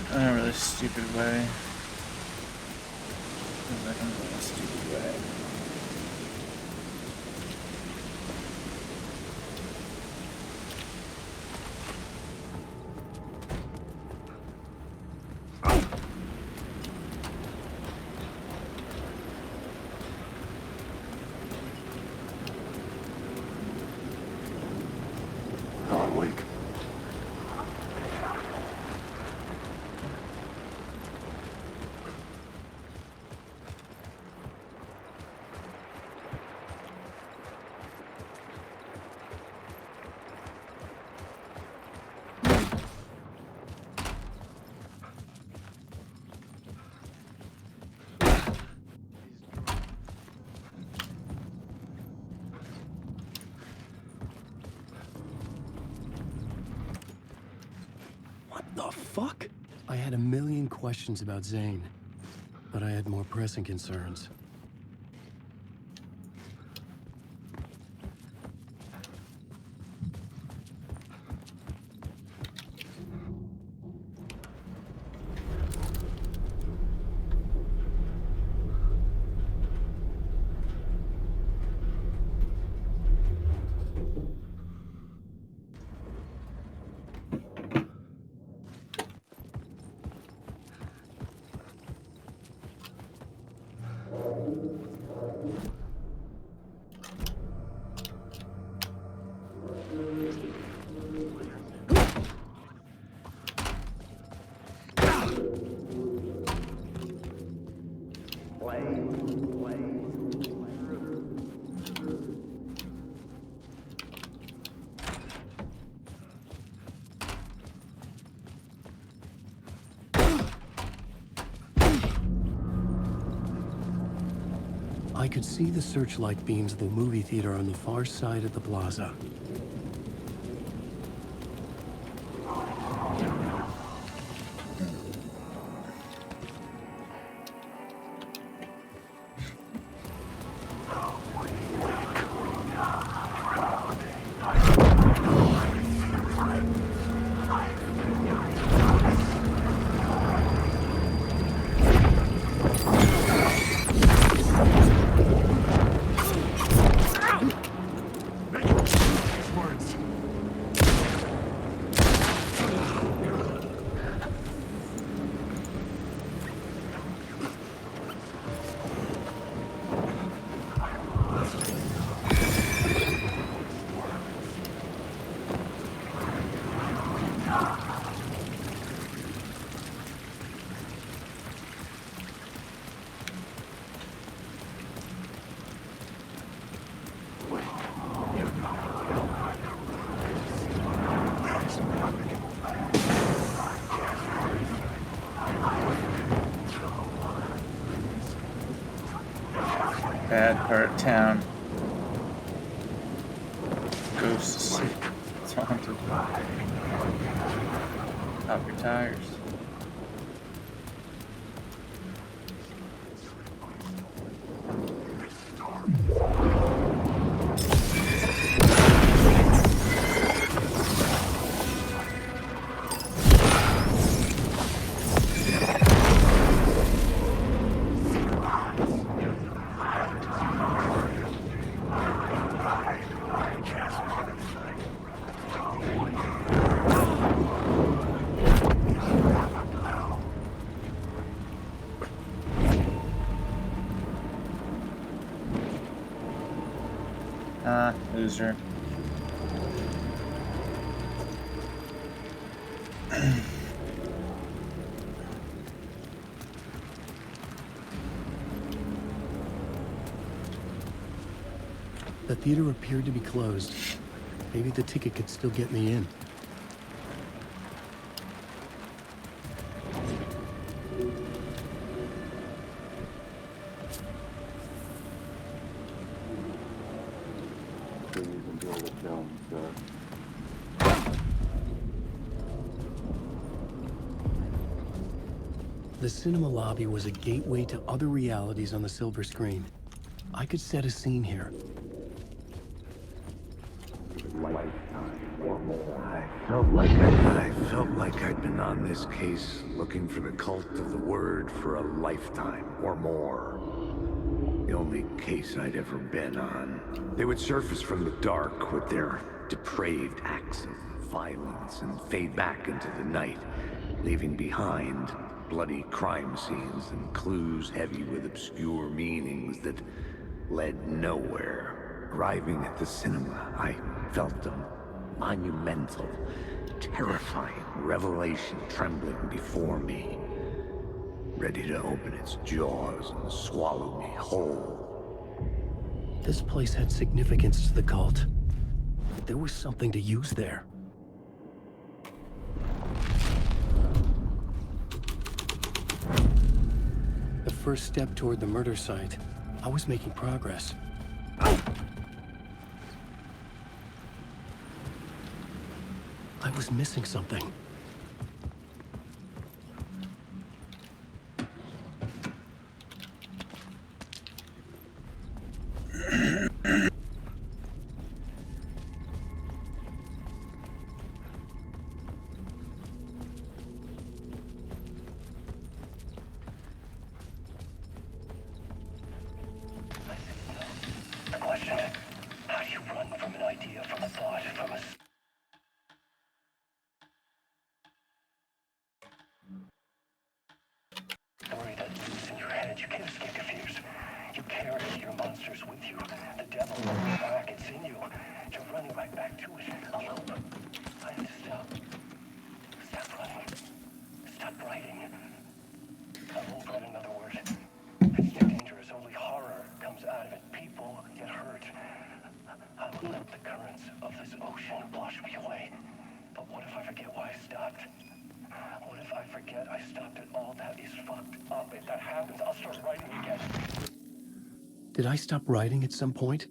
Speaker 2: In a really stupid way. Seems like I'm going a stupid way.
Speaker 6: Alan Wake.
Speaker 4: What the fuck? I had a million questions about Zane, but I had more pressing concerns. I could see the searchlight beams of the movie theater on the far side of the plaza.
Speaker 2: Bad part of town. Ghosts. It's haunted. Pop your tires. loser.
Speaker 4: The theater appeared to be closed. Maybe the ticket could still get me in. The cinema lobby was a gateway to other realities on the silver screen. I could set a scene here.
Speaker 1: I felt like I'd been on this case looking for the cult of the word for a lifetime or more. The only case I'd ever been on. They would surface from the dark with their depraved acts of violence and fade back into the night, leaving behind bloody crime scenes and clues heavy with obscure meanings that led nowhere. Arriving at the cinema, I felt a monumental, terrifying revelation trembling before me, ready to open its jaws and swallow me whole.
Speaker 4: This place had significance to the cult. There was something to use there. The first step toward the murder site. I was making progress. I was missing something.
Speaker 13: The question, how do you run from an idea, from a thought, from a... story that lives in your head? You can't escape your fears. You carry your monsters with you. The devil is back, it's in you. You're running right back to it. I hope. I have to stop. Stop running. Stop writing. I won't write another word. It's too dangerous. Only horror comes out of it. People get hurt. I will let the currents of this ocean wash me away. But what if I forget why I stopped? What if I forget I stopped at all? That is fucked up. If that happens, I'll start writing again.
Speaker 4: Did I stop writing at some point?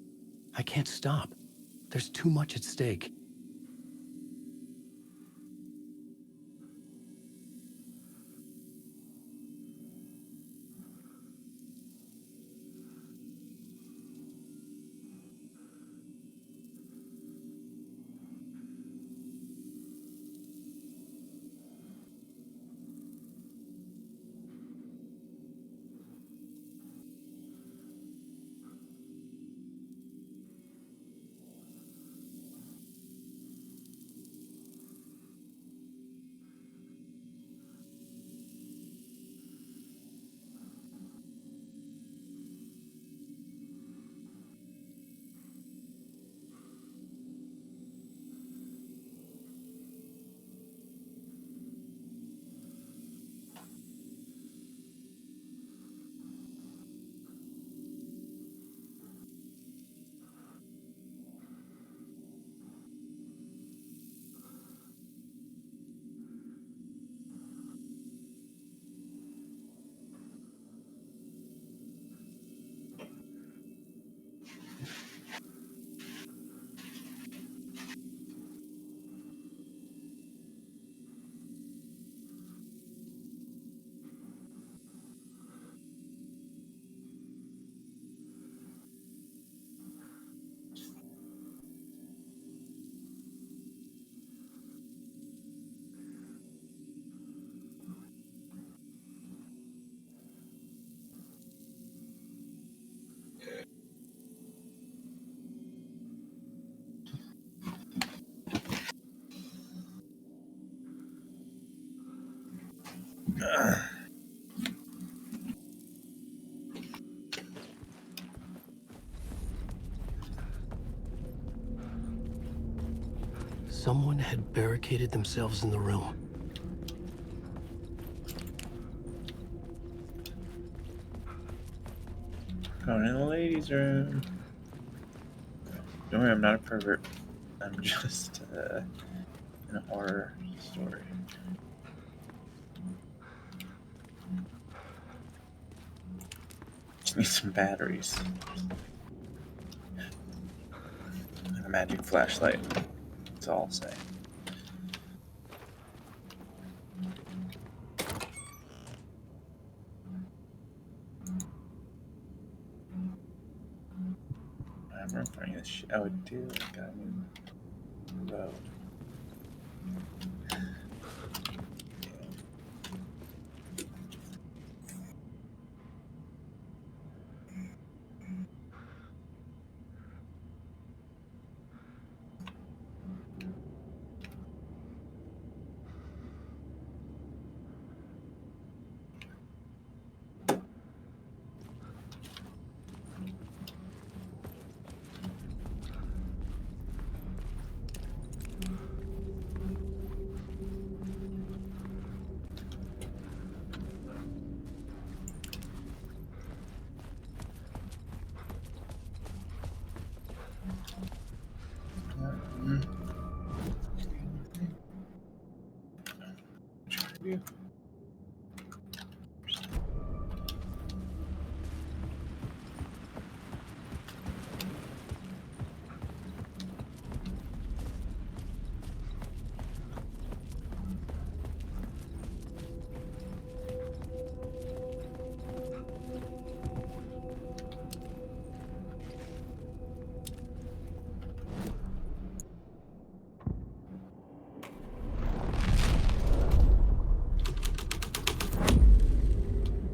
Speaker 4: I can't stop. There's too much at stake. Someone had barricaded themselves in the room.
Speaker 2: Going in the ladies' room. Don't worry, I'm not a pervert. I'm just in a horror story. Just need some batteries. And a magic flashlight. That's all I'll say. I'm running this shit. Oh, dude, I got a new road.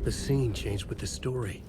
Speaker 4: The scene changed with the story.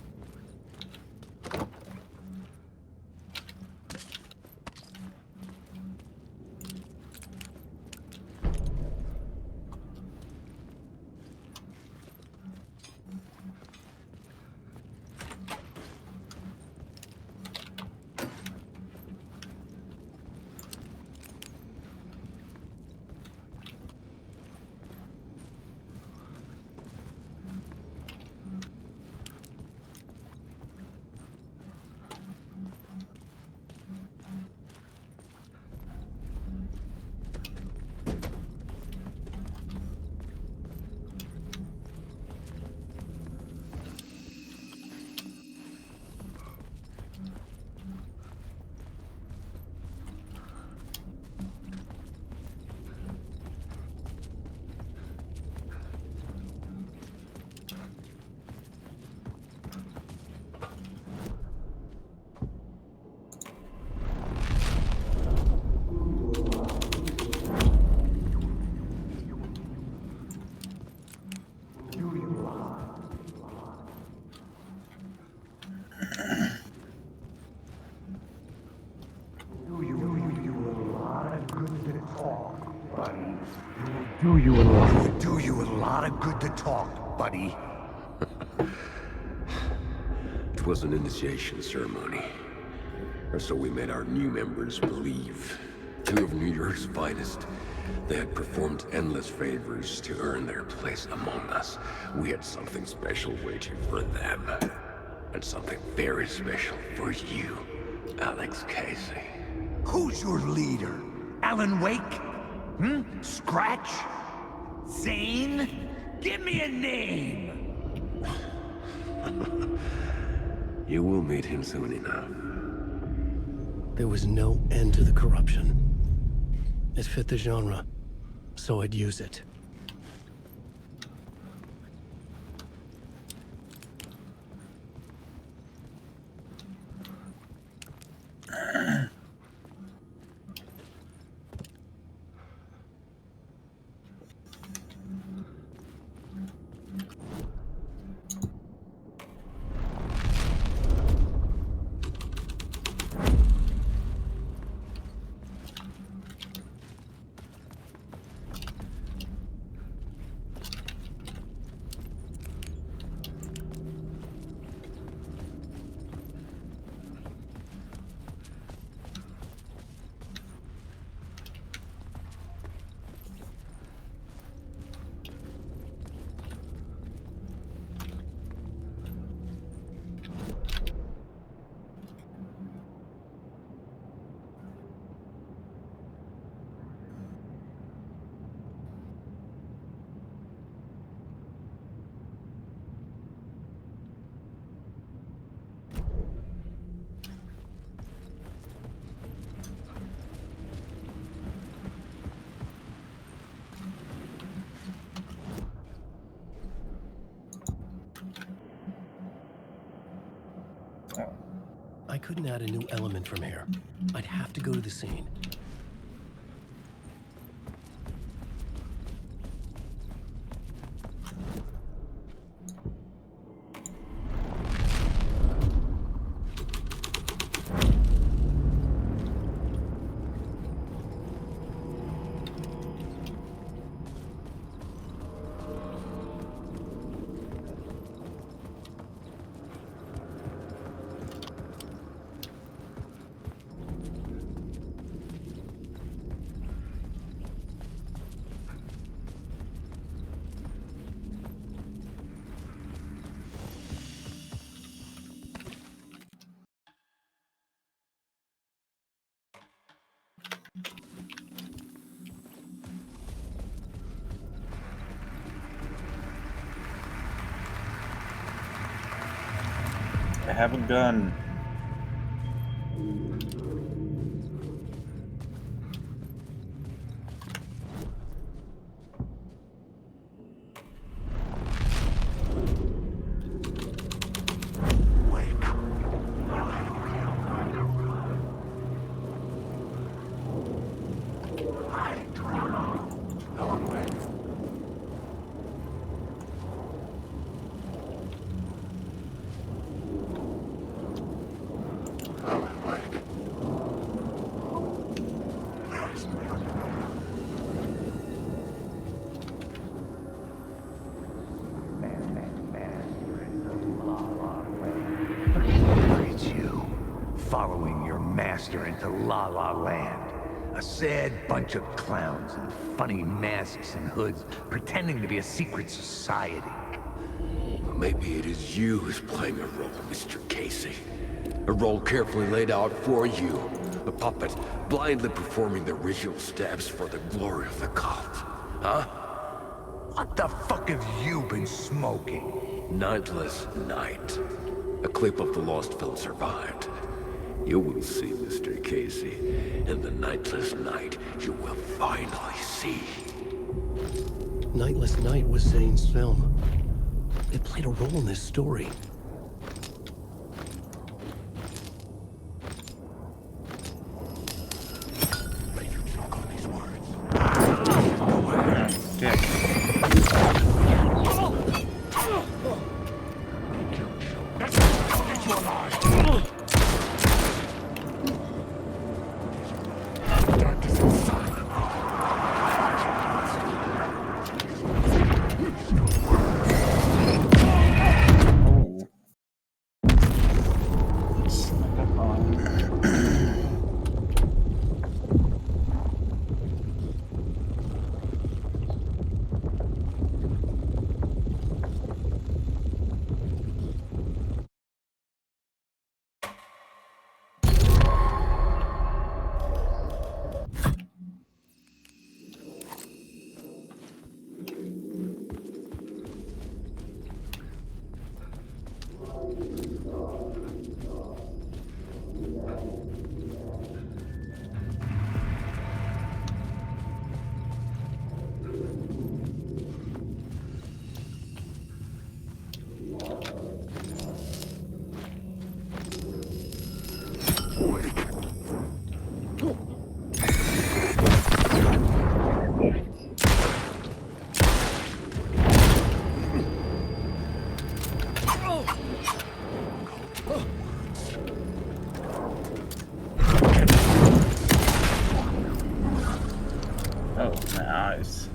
Speaker 1: Do you a lot of good to talk, buddy.
Speaker 14: It was an initiation ceremony. Or so we made our new members believe. Two of New York's finest. They had performed endless favors to earn their place among us. We had something special waiting for them. And something very special for you, Alex Casey.
Speaker 1: Who's your leader? Alan Wake? Scratch? Zane? Give me a name!
Speaker 14: You will meet him soon enough.
Speaker 4: There was no end to the corruption. It fit the genre, so I'd use it. I couldn't add a new element from here. I'd have to go to the scene.
Speaker 2: I have a gun.
Speaker 1: Following your master into La La Land. A sad bunch of clowns in funny masks and hoods, pretending to be a secret society.
Speaker 14: Maybe it is you who's playing a role, Mr. Casey. A role carefully laid out for you. A puppet, blindly performing the ritual steps for the glory of the cult. Huh?
Speaker 1: What the fuck have you been smoking?
Speaker 14: Nightless Night. A clip of the lost film survived. You will see, Mr. Casey. In the Nightless Night, you will finally see.
Speaker 4: Nightless Night was Zane's film. It played a role in this story.
Speaker 2: Nice.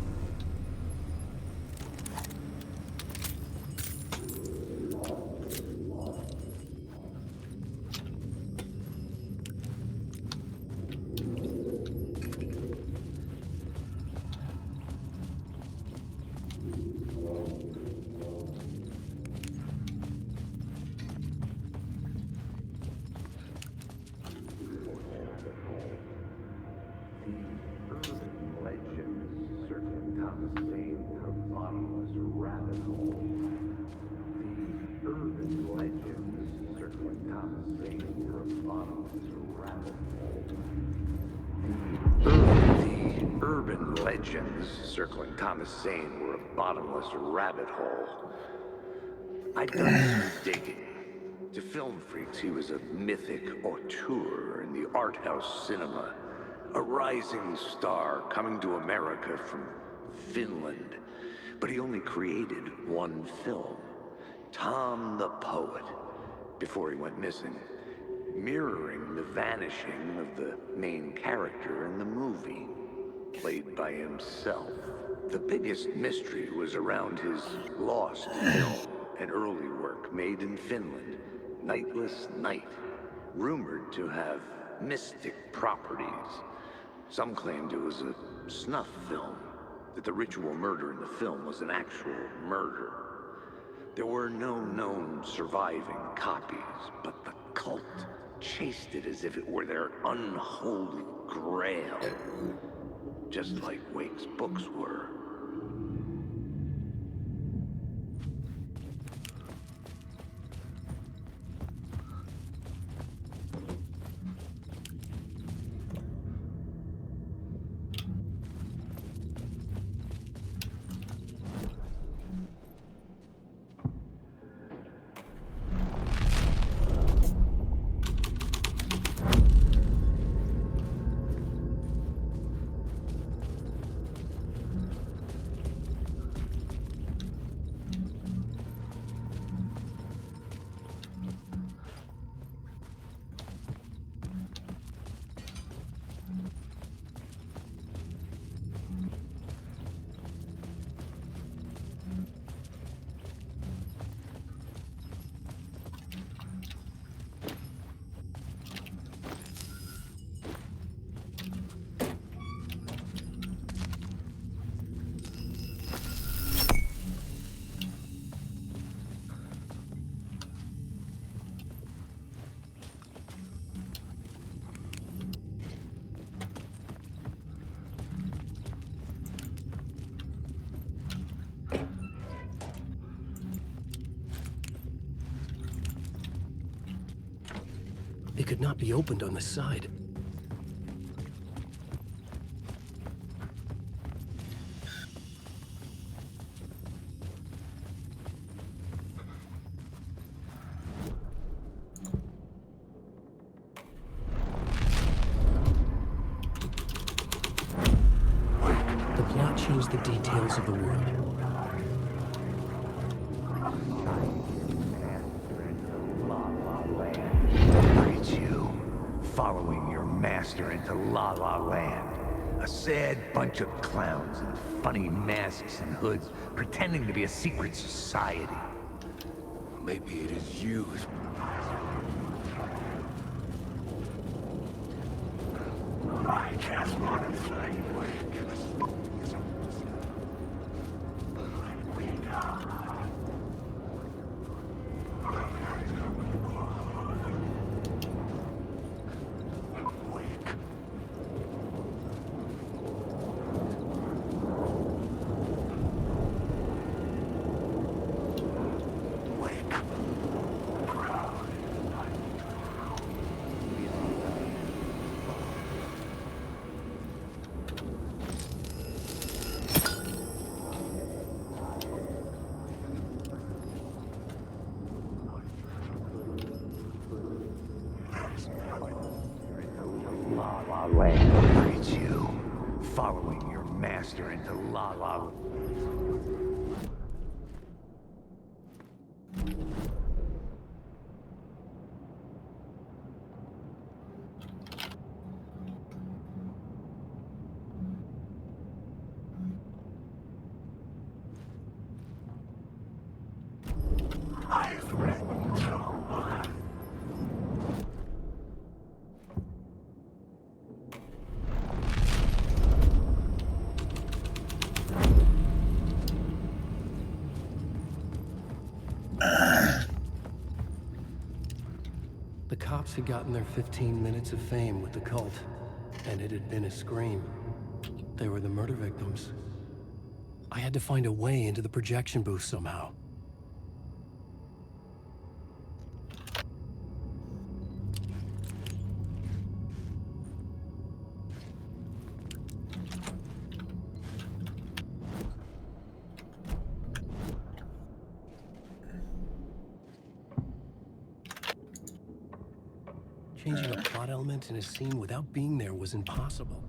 Speaker 1: Legends circling Thomas Zane were a bottomless rabbit hole. I'd done some digging. To film freaks, he was a mythic auteur in the art house cinema. A rising star coming to America from Finland. But he only created one film, Tom the Poet, before he went missing, mirroring the vanishing of the main character in the movie, played by himself. The biggest mystery was around his lost film, an early work made in Finland, Nightless Night, rumored to have mystic properties. Some claimed it was a snuff film, that the ritual murder in the film was an actual murder. There were no known surviving copies, but the cult chased it as if it were their unholy grail, just like Wake's books were.
Speaker 4: It could not be opened on the side. The plot changed the details of the world.
Speaker 1: Following your master into La La Land. A sad bunch of clowns in funny masks and hoods, pretending to be a secret society.
Speaker 14: Maybe it is you.
Speaker 1: I just want to fly away. La La Land. It's you, following your master into La La Land. I've read so much.
Speaker 4: The cops had gotten their 15 minutes of fame with the cult, and it had been a scream. They were the murder victims. I had to find a way into the projection booth somehow. Changing a plot element in a scene without being there was impossible.